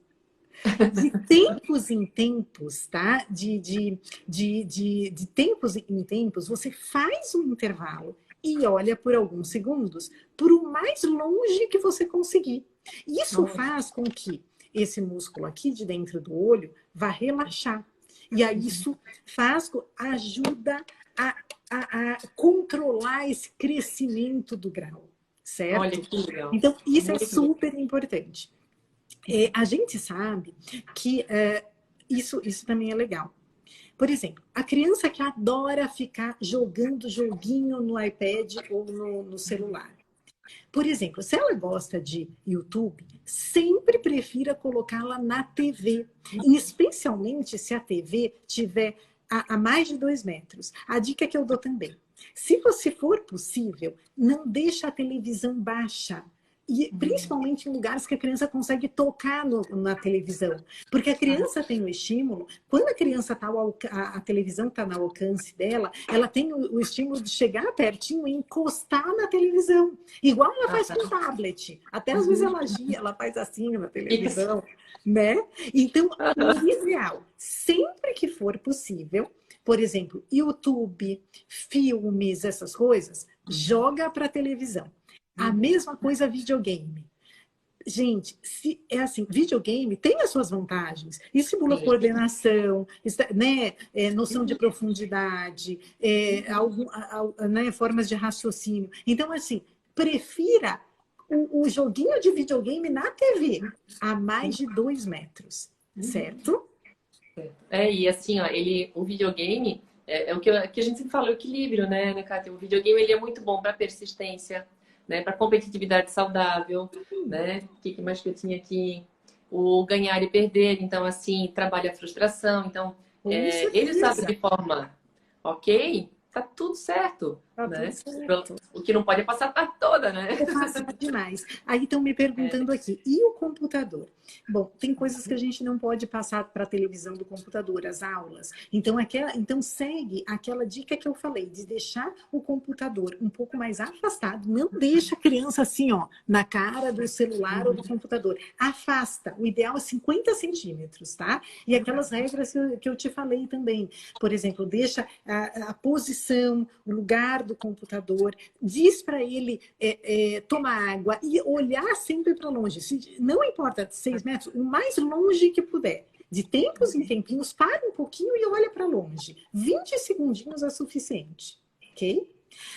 De tempos em tempos, tá? De tempos em tempos, você faz um intervalo e olha por alguns segundos por o mais longe que você conseguir. Isso faz com que esse músculo aqui de dentro do olho vá relaxar. E aí isso ajuda a controlar esse crescimento do grau, certo? Olha que legal. Então, isso é super importante. A gente sabe que isso também é legal. Por exemplo, a criança que adora ficar jogando joguinho no iPad ou no celular. Por exemplo, se ela gosta de YouTube, sempre prefira colocá-la na TV. E especialmente se a TV tiver a mais de 2 metros. A dica que eu dou também. Se você for possível, não deixa a televisão baixa. E principalmente em lugares que a criança consegue tocar na televisão. Porque a criança tem o estímulo, quando a criança está a televisão está no alcance dela, ela tem o estímulo de chegar pertinho e encostar na televisão. Igual ela faz com o tablet. Até às vezes ela gira, ela faz assim na televisão. Né? Então, o ideal, sempre que for possível, por exemplo, YouTube, filmes, essas coisas, joga para a televisão. A mesma coisa videogame. Gente, é assim, videogame tem as suas vantagens. Estimula coordenação, né, noção de profundidade, né, formas de raciocínio. Então, assim, prefira o joguinho de videogame na TV a mais de 2 metros, certo? E assim, ó, o videogame é o que a gente sempre fala, o equilíbrio, né, Kátia? O videogame ele é muito bom para persistência, né, para competitividade saudável, né? O que mais que eu tinha aqui? O ganhar e perder, então assim, trabalha a frustração. Então, ele sabe de forma ok, tá tudo certo, né? O que não pode é passar a tarde toda, né? É fácil demais. Aí estão me perguntando aqui, e o computador? Bom, tem coisas que a gente não pode passar para a televisão do computador, as aulas. Então segue aquela dica que eu falei, de deixar o computador um pouco mais afastado. Não deixa a criança assim, ó, na cara do celular ou do computador. Afasta. O ideal é 50 centímetros, tá? E aquelas regras que eu te falei também. Por exemplo, deixa a posição, o lugar do computador, diz para ele tomar água e olhar sempre para longe. Não importa, 6 metros, o mais longe que puder. De tempos em tempinhos, para um pouquinho e olha para longe. 20 segundinhos é suficiente, ok?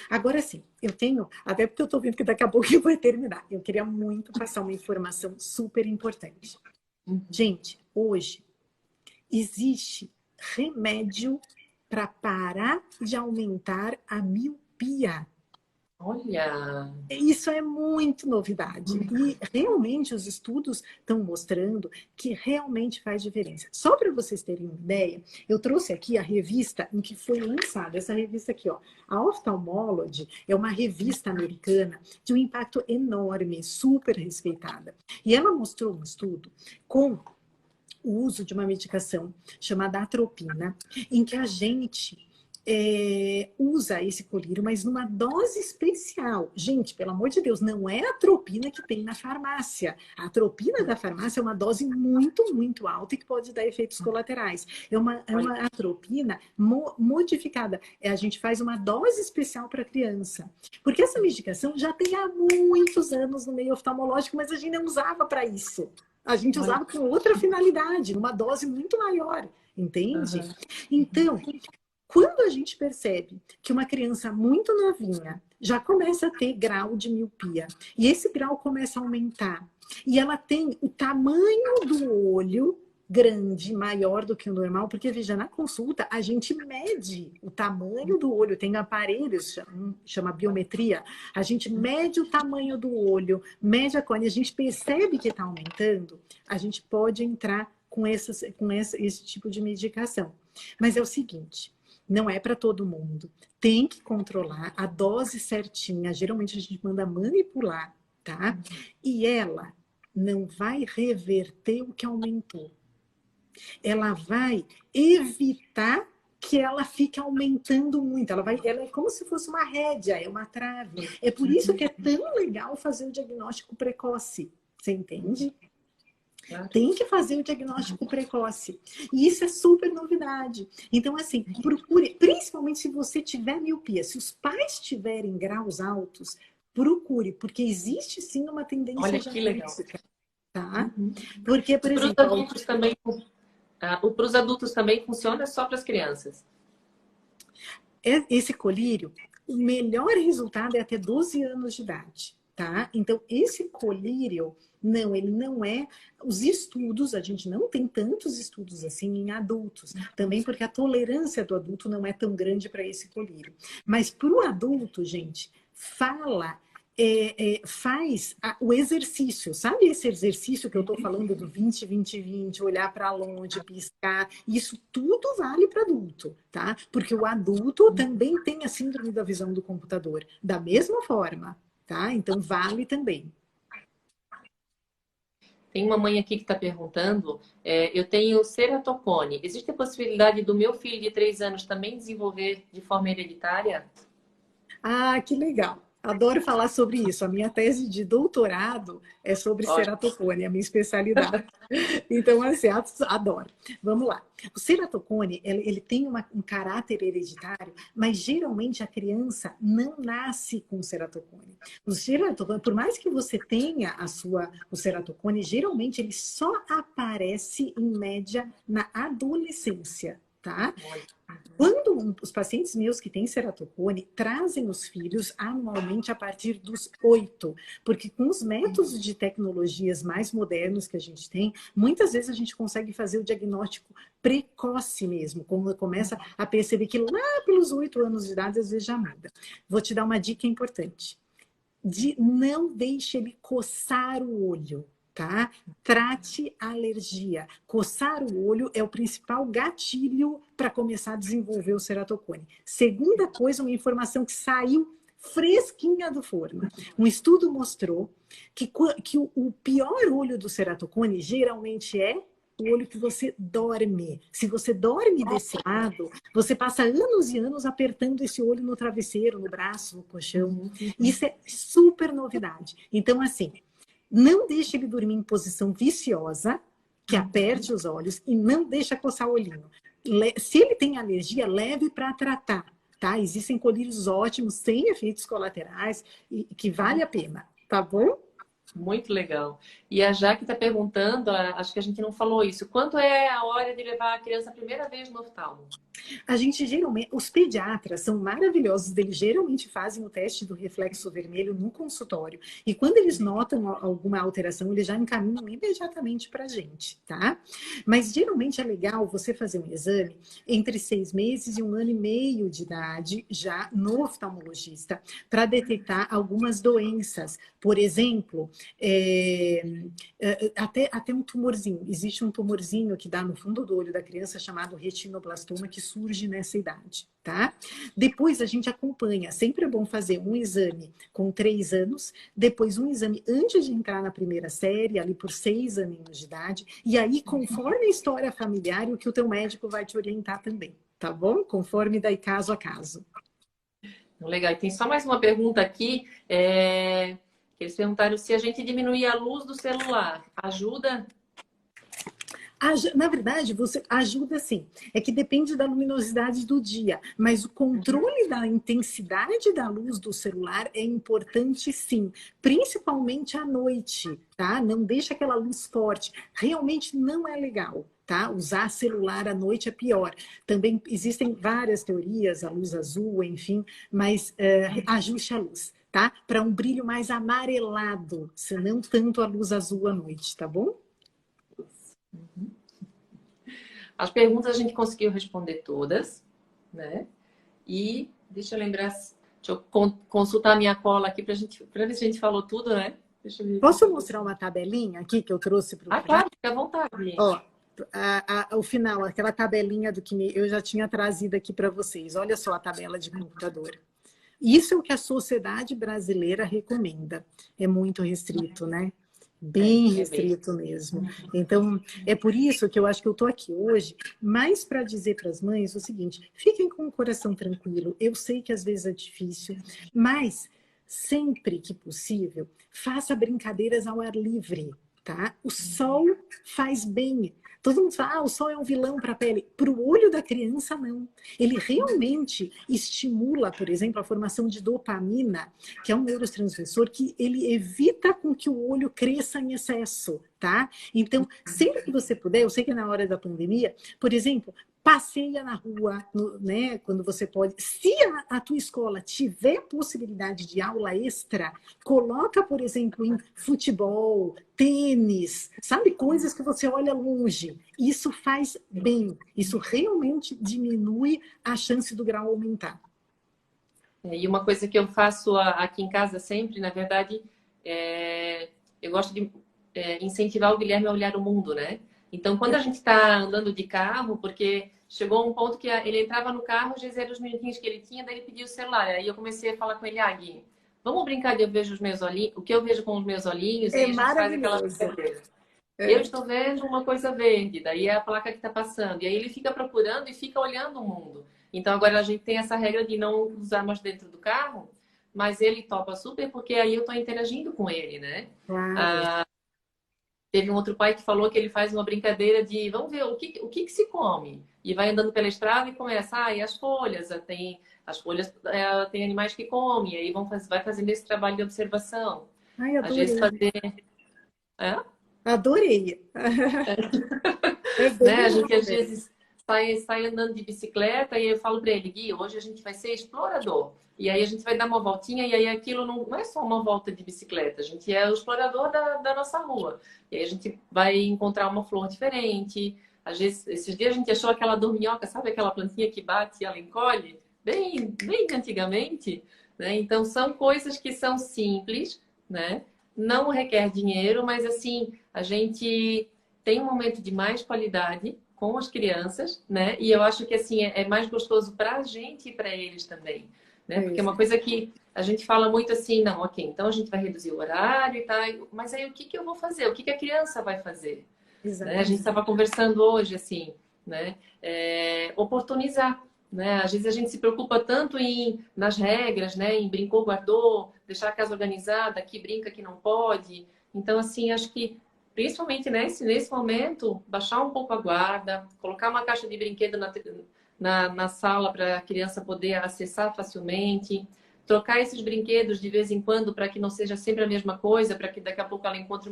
Agora sim, eu tenho, até porque eu estou vendo que daqui a pouco eu vou terminar. Eu queria muito passar uma informação super importante. Gente, hoje existe remédio para parar de aumentar a miopia. Olha! Isso é muito novidade. E realmente os estudos estão mostrando que realmente faz diferença. Só para vocês terem uma ideia, eu trouxe aqui a revista em que foi lançada. Essa revista aqui, ó, a Ophthalmology, é uma revista americana de um impacto enorme, super respeitada. E ela mostrou um estudo com o uso de uma medicação chamada atropina, em que a gente usa esse colírio, mas numa dose especial. Gente, pelo amor de Deus, não é a atropina que tem na farmácia. A atropina da farmácia é uma dose muito, muito alta e que pode dar efeitos colaterais. É uma atropina modificada. A gente faz uma dose especial para criança. Porque essa medicação já tem há muitos anos no meio oftalmológico, mas a gente não usava para isso. A gente usava com outra finalidade, numa dose muito maior, entende? Então, quando a gente percebe que uma criança muito novinha já começa a ter grau de miopia, e esse grau começa a aumentar, e ela tem o tamanho do olho grande, maior do que o normal, porque, veja, na consulta a gente mede o tamanho do olho, tem aparelhos, chama biometria, a gente mede o tamanho do olho, mede a córnea, a gente percebe que está aumentando, a gente pode entrar com esse tipo de medicação. Mas é o seguinte, não é para todo mundo. Tem que controlar a dose certinha. Geralmente a gente manda manipular, tá? E ela não vai reverter o que aumentou. Ela vai evitar que ela fique aumentando muito. Ela é como se fosse uma rédea, é uma trave. É por isso que é tão legal fazer o diagnóstico precoce. Você entende? Tem que fazer o diagnóstico precoce. E isso é super novidade. Então, assim, procure, principalmente se você tiver miopia, se os pais tiverem graus altos, procure, porque existe sim uma tendência. Olha que legal. Tá? Porque, por exemplo... Para os adultos também funciona, só para as crianças? Esse colírio, o melhor resultado é até 12 anos de idade. Tá? Então, esse colírio... Não, ele não é... Os estudos, a gente não tem tantos estudos assim em adultos. Também porque a tolerância do adulto não é tão grande para esse colírio. Mas para o adulto, gente, faz o exercício. Sabe esse exercício que eu estou falando do 20, 20, 20, olhar para longe, piscar? Isso tudo vale para adulto, tá? Porque o adulto também tem a síndrome da visão do computador. Da mesma forma, tá? Então, vale também. Tem uma mãe aqui que está perguntando, eu tenho ceratocone. Existe a possibilidade do meu filho de 3 anos também desenvolver de forma hereditária? Ah, que legal. Adoro falar sobre isso. A minha tese de doutorado é sobre Ótimo. ceratocone, a minha especialidade. Então, assim, adoro. Vamos lá. O ceratocone, ele tem um caráter hereditário, mas geralmente a criança não nasce com ceratocone. O ceratocone, por mais que você tenha o ceratocone, geralmente ele só aparece, em média, na adolescência, tá? Quando os pacientes meus que têm ceratocone trazem os filhos anualmente a partir dos 8, porque com os métodos de tecnologias mais modernos que a gente tem, muitas vezes a gente consegue fazer o diagnóstico precoce mesmo, quando começa a perceber que lá pelos 8 anos de idade às vezes já muda. Vou te dar uma dica importante. Não deixe ele coçar o olho, tá? Trate a alergia. Coçar o olho é o principal gatilho para começar a desenvolver o ceratocone. Segunda coisa, uma informação que saiu fresquinha do forno. Um estudo mostrou que o pior olho do ceratocone geralmente é o olho que você dorme. Se você dorme desse lado, você passa anos e anos apertando esse olho no travesseiro, no braço, no colchão. Isso é super novidade. Então, assim, não deixe ele dormir em posição viciosa, que aperte os olhos, e não deixe coçar o olhinho. Se ele tem alergia, leve para tratar, tá? Existem colírios ótimos, sem efeitos colaterais, e que vale a pena, tá bom? Muito legal. E a Jaque está perguntando, acho que a gente não falou isso, quanto é a hora de levar a criança a primeira vez no oftalmo? A gente geralmente, os pediatras são maravilhosos, eles geralmente fazem o teste do reflexo vermelho no consultório. E quando eles notam alguma alteração, eles já encaminham imediatamente para a gente, tá? Mas geralmente é legal você fazer um exame entre 6 meses e 1 ano e meio de idade, já no oftalmologista, para detectar algumas doenças. Por exemplo, até um tumorzinho. Existe um tumorzinho que dá no fundo do olho da criança chamado retinoblastoma, que surge nessa idade, tá? Depois a gente acompanha. Sempre é bom fazer um exame com 3 anos, depois um exame antes de entrar na primeira série, ali por 6 aninhos de idade, e aí, conforme a história familiar, o que o teu médico vai te orientar também, tá bom? Conforme daí caso a caso. Legal. E tem só mais uma pergunta aqui. Eles perguntaram se a gente diminuir a luz do celular, ajuda? Na verdade, você ajuda sim. É que depende da luminosidade do dia, mas o controle da intensidade da luz do celular é importante sim, principalmente à noite, tá? Não deixa aquela luz forte. Realmente não é legal. Tá? Usar celular à noite é pior. Também existem várias teorias, a luz azul, enfim, mas ajuste a luz, tá? Para um brilho mais amarelado, se não tanto a luz azul à noite, tá bom? As perguntas a gente conseguiu responder todas, né? E deixa eu lembrar, deixa eu consultar a minha cola aqui para ver se a gente falou tudo, né? Deixa eu ver. Posso mostrar uma tabelinha aqui que eu trouxe para o Ah, claro, fica à vontade. Ó, o final, aquela tabelinha do que eu já tinha trazido aqui para vocês. Olha só a tabela de computador. Isso é o que a sociedade brasileira recomenda. É muito restrito, né? Bem restrito mesmo. Então, é por isso que eu acho que eu estou aqui hoje, mais para dizer para as mães o seguinte: fiquem com o coração tranquilo. Eu sei que às vezes é difícil, mas sempre que possível, faça brincadeiras ao ar livre, tá? O sol faz bem. Todo mundo fala, o sol é um vilão para a pele. Para o olho da criança, não. Ele realmente estimula, por exemplo, a formação de dopamina, que é um neurotransmissor que ele evita com que o olho cresça em excesso, tá? Então, sempre que você puder, eu sei que na hora da pandemia, por exemplo, passeia na rua, né, quando você pode. Se a tua escola tiver possibilidade de aula extra, coloca, por exemplo, em futebol, tênis, sabe? Coisas que você olha longe. Isso faz bem. Isso realmente diminui a chance do grau aumentar. E uma coisa que eu faço aqui em casa sempre, na verdade, eu gosto de incentivar o Guilherme a olhar o mundo, né? Então, quando a gente está andando de carro, porque chegou um ponto que ele entrava no carro, às vezes eram os minutinhos que ele tinha, daí ele pedia o celular. Aí eu comecei a falar com ele, Gui, vamos brincar de eu vejo os meus olhinhos, o que eu vejo com os meus olhinhos, e É a gente faz aquela maravilhoso. brincadeira. Eu estou vendo uma coisa verde, daí é a placa que está passando. E aí ele fica procurando e fica olhando o mundo. Então agora a gente tem essa regra de não usar mais dentro do carro, mas ele topa super porque aí eu estou interagindo com ele, né? Claro. Ah, teve um outro pai que falou que ele faz uma brincadeira de vamos ver o que se come. E vai andando pela estrada e começa, e as folhas, as folhas tem animais que comem, aí vai fazendo esse trabalho de observação. Ai, Às vezes adorei. fazer. É? Adorei. É bem Né? A legal gente às mesmo. vezes sai andando de bicicleta e eu falo para ele, Gui, hoje a gente vai ser explorador. E aí a gente vai dar uma voltinha e aí aquilo não é só uma volta de bicicleta, a gente é o explorador da nossa rua. E aí a gente vai encontrar uma flor diferente. Às vezes, esses dias a gente achou aquela dorminhoca, sabe aquela plantinha que bate e ela encolhe? Bem antigamente, né? Então são coisas que são simples, né? Não requer dinheiro, mas assim, a gente tem um momento de mais qualidade com as crianças, né? E eu acho que assim é mais gostoso para a gente e para eles também, né? É Porque é isso. uma coisa que a gente fala muito assim, não, ok, então a gente vai reduzir o horário e tal, mas aí o que que eu vou fazer? O que que a criança vai fazer? Né? A gente Exatamente. estava conversando hoje assim, né? Oportunizar. Né? Às vezes a gente se preocupa tanto nas regras, né? Em brincou, guardou, deixar a casa organizada, aqui brinca, que não pode. Então, assim, acho que principalmente nesse momento, baixar um pouco a guarda, colocar uma caixa de brinquedo na sala para a criança poder acessar facilmente, trocar esses brinquedos de vez em quando para que não seja sempre a mesma coisa, para que daqui a pouco ela encontre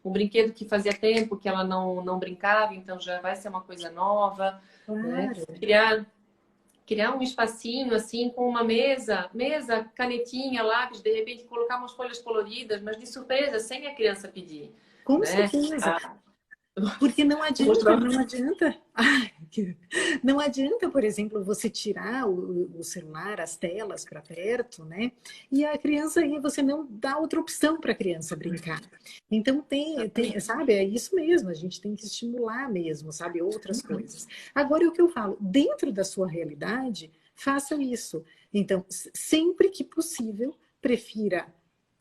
um brinquedo que fazia tempo que ela não brincava, então já vai ser uma coisa nova, né? Claro. Criar um espacinho assim com uma mesa, canetinha, lápis, de repente colocar umas folhas coloridas, mas de surpresa, sem a criança pedir, Com né? certeza. Ah, Porque não adianta, mostrar. não adianta. Ai, não adianta, por exemplo, você tirar o celular, as telas para perto, né? E a criança aí, você não dá outra opção para a criança brincar. Então sabe, é isso mesmo, a gente tem que estimular mesmo, sabe, outras coisas. Agora, o que eu falo, dentro da sua realidade, faça isso. Então, sempre que possível, prefira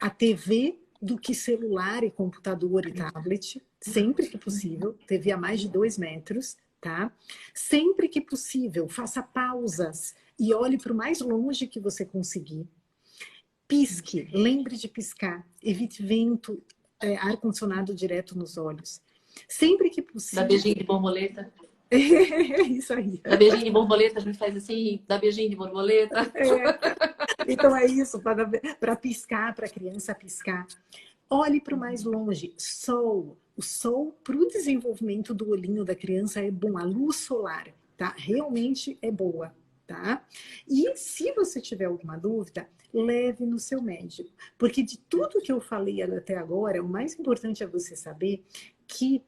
a TV do que celular e computador e tablet, sempre que possível, TV a mais de 2 metros, tá? Sempre que possível, faça pausas e olhe para o mais longe que você conseguir. Pisque, lembre de piscar, evite vento, ar-condicionado direto nos olhos. Sempre que Dá possível. beijinho de borboleta. É isso aí. Dá beijinho de borboleta, a gente faz assim, dá beijinho de borboleta. É. Então é isso, para piscar, para a criança piscar. Olhe para o mais longe. Sol. O sol para o desenvolvimento do olhinho da criança é bom. A luz solar, tá? Realmente é boa, tá? E se você tiver alguma dúvida, leve no seu médico. Porque de tudo que eu falei até agora, o mais importante é você saber que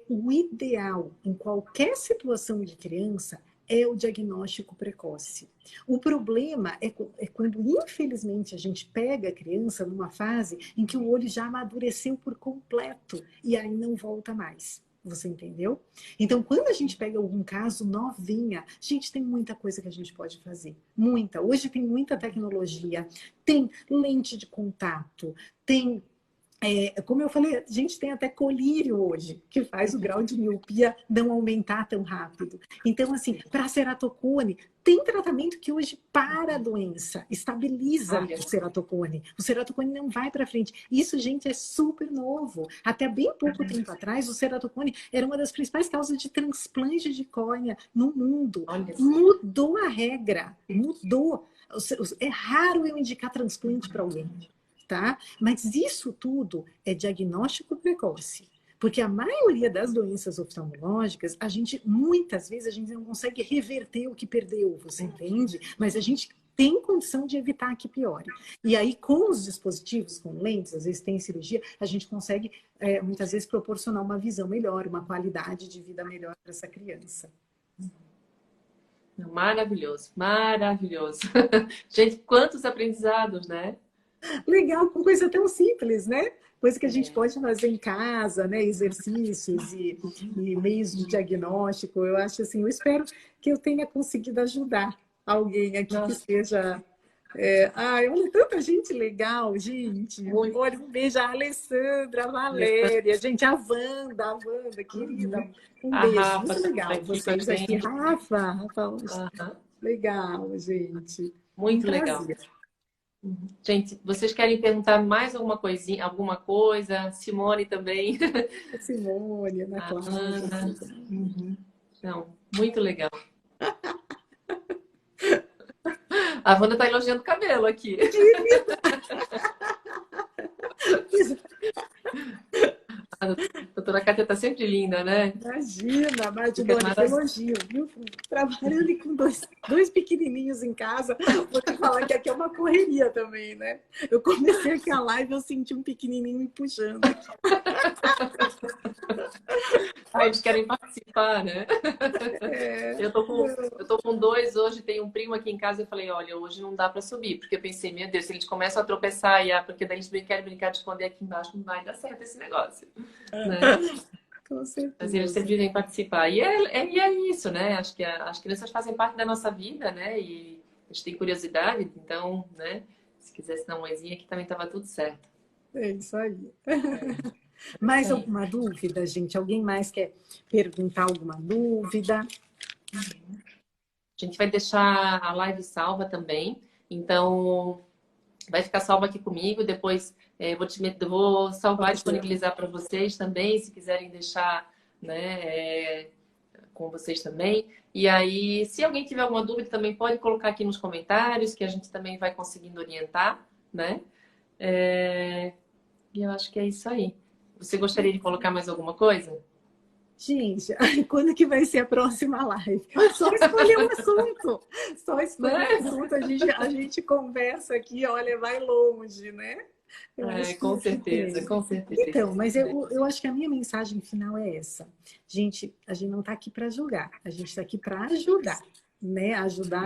o ideal em qualquer situação de criança é o diagnóstico precoce. O problema é quando, infelizmente, a gente pega a criança numa fase em que o olho já amadureceu por completo e aí não volta mais. Você entendeu? Então, quando a gente pega algum caso novinha, gente, tem muita coisa que a gente pode fazer. Muita. Hoje tem muita tecnologia, tem lente de contato, tem como eu falei, a gente tem até colírio hoje, que faz o grau de miopia não aumentar tão rápido. Então, assim, para ceratocone, tem tratamento que hoje para a doença, estabiliza Olha, o ceratocone. O ceratocone não vai para frente. Isso, gente, é super novo. Até bem pouco tempo atrás, o ceratocone era uma das principais causas de transplante de córnea no mundo. olha. Mudou a regra, mudou. É raro eu indicar transplante para alguém, tá? Mas isso tudo é diagnóstico precoce. Porque a maioria das doenças oftalmológicas, muitas vezes, a gente não consegue reverter o que perdeu, você entende? Mas a gente tem condição de evitar que piore. E aí, com os dispositivos, com lentes, às vezes tem cirurgia, a gente consegue, muitas vezes, proporcionar uma visão melhor, uma qualidade de vida melhor para essa criança. Maravilhoso, maravilhoso. Gente, quantos aprendizados, né? Legal, com coisa tão simples, né? Coisa que a gente pode fazer em casa, né? Exercícios e meios de diagnóstico. Eu acho assim, eu espero que eu tenha conseguido ajudar alguém aqui que Nossa, esteja Ai, olha, tanta gente legal, gente. Muito. Olha, um beijo à Alessandra, a Valéria, gente, a Wanda, querida. Um A beijo, Rafa muito também tá legal. aqui com a Vocês aqui, gente. Rafa, Aham. legal, gente. Um Muito legal. prazer. Gente, vocês querem perguntar mais alguma coisinha, alguma coisa? Simone também. A Simone, Ana A Cláudia, Ana. tudo. Uhum. Não, muito legal. A Wanda tá elogiando o cabelo aqui. A doutora Kátia tá sempre linda, né? Imagina, Fica Martinone, foi maravilhosa. elogio, viu? Trabalhando com dois pequenininhos em casa, vou te falar que aqui é uma correria também, né? Eu comecei aqui a live, eu senti um pequenininho me puxando aqui. Ah, eles querem participar, né? Eu tô com dois hoje, tem um primo aqui em casa. Eu falei, olha, hoje não dá para subir, porque eu pensei, meu Deus, se eles começam a tropeçar, porque daí eles querem brincar de esconder aqui embaixo, não vai dar certo esse negócio, né? Com Mas eles certeza. sempre vêm participar. E é isso, né? Acho que as crianças fazem parte da nossa vida, né? E a gente tem curiosidade, então, né? Se quisesse dar um oizinho aqui também tava tudo certo. É isso aí. É isso Mais aí. alguma dúvida, gente? Alguém mais quer perguntar alguma dúvida? A gente vai deixar a live salva também. Então, vai ficar salva aqui comigo. Depois eu vou salvar e disponibilizar para vocês também, se quiserem deixar, né, com vocês também. E aí, se alguém tiver alguma dúvida, também pode colocar aqui nos comentários, que a gente também vai conseguindo orientar, né? E eu acho que é isso aí. Você gostaria de colocar mais alguma coisa? Gente, quando que vai ser a próxima live? Só escolher um assunto. Só escolher um assunto. A gente conversa aqui, olha, vai longe, né? Eu acho Com que certeza, tem. com certeza. Então, mas eu acho que a minha mensagem final é essa. Gente, a gente não está aqui para julgar, a gente está aqui para ajudar, né? Ajudar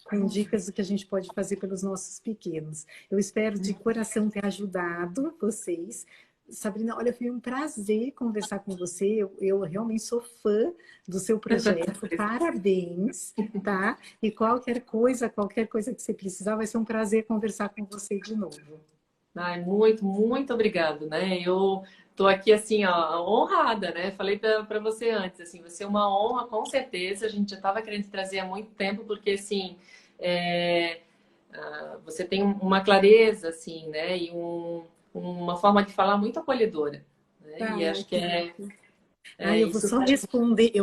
com dicas do que a gente pode fazer pelos nossos pequenos. Eu espero de coração ter ajudado vocês. Sabrina, olha, foi um prazer conversar com você. Eu realmente sou fã do seu projeto. Parabéns, tá? E qualquer coisa que você precisar, vai ser um prazer conversar com você de novo. Ai, muito, muito obrigado, né? Eu tô aqui assim, ó, honrada, né? Falei para você antes, assim, vai ser uma honra, com certeza. A gente já estava querendo te trazer há muito tempo, porque assim, você tem uma clareza, assim, né? E uma forma de falar muito acolhedora, né? E Ah, acho que eu isso faz.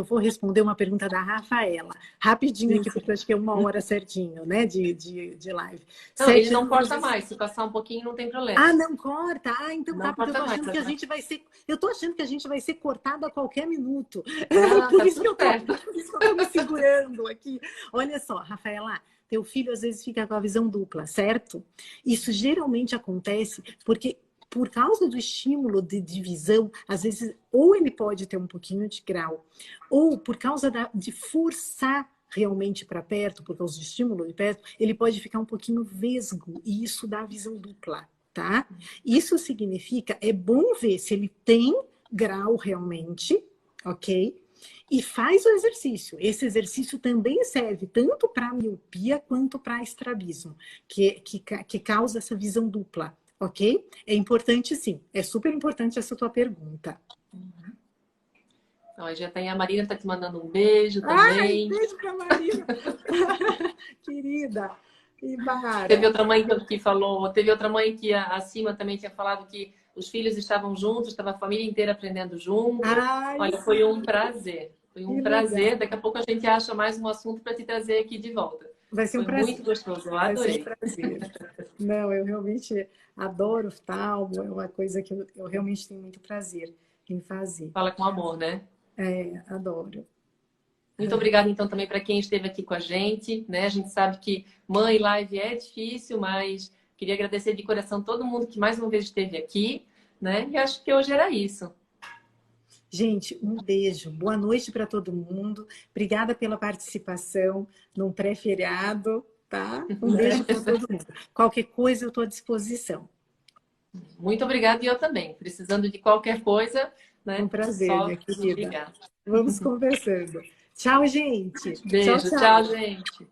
vou responder uma pergunta da Rafaela, rapidinho aqui, porque eu acho que é 1 hora certinho, né, de live. Não, ele Sete não anos. corta mais. Se passar um pouquinho, não tem Ah, problema. não corta? Ah, então tá, Não porque eu corta tô mais. achando que a gente vai ser. Eu tô achando que a gente vai ser cortado a qualquer minuto. Ah, Por tá isso que tudo eu tô, certo. por isso que eu tô me segurando aqui. Olha só, Rafaela, teu filho às vezes fica com a visão dupla, certo? Isso geralmente acontece porque, por causa do estímulo de divisão, às vezes, ou ele pode ter um pouquinho de grau, ou por causa de forçar realmente para perto, por causa do estímulo de perto, ele pode ficar um pouquinho vesgo, e isso dá visão dupla, tá? Isso significa, é bom ver se ele tem grau realmente, ok? E faz o exercício. Esse exercício também serve tanto para miopia quanto para estrabismo, que causa essa visão dupla, ok? É importante sim, é super importante essa tua pergunta. Ó, já tem a Marina tá te mandando um beijo Ai, também. beijo para Marina, querida. Teve Ibara. outra mãe que falou, teve outra mãe que acima também tinha falado que os filhos estavam juntos, estava a família inteira aprendendo junto. Ai, Olha, foi um prazer. Foi um que legal. prazer. Daqui a pouco a gente acha mais um assunto para te trazer aqui de volta. Vai ser um Foi prazer. muito gostoso, eu Vai ser um adorei. prazer. Não, eu realmente adoro oftalmo, é uma coisa que eu realmente tenho muito prazer em fazer. Fala com amor, né? Adoro. Muito obrigada, então, também para quem esteve aqui com a gente, né? A gente sabe que mãe live é difícil, mas queria agradecer de coração todo mundo que mais uma vez esteve aqui, né? E acho que hoje era isso. Gente, um beijo. Boa noite para todo mundo. Obrigada pela participação num pré-feriado, tá? Um beijo para todo mundo. Qualquer coisa eu estou à disposição. Muito obrigada e eu também. Precisando de qualquer coisa, É um né? prazer, Só minha me querida. ligar. Vamos conversando. Tchau, gente. Tchau, Beijo, tchau, tchau. gente.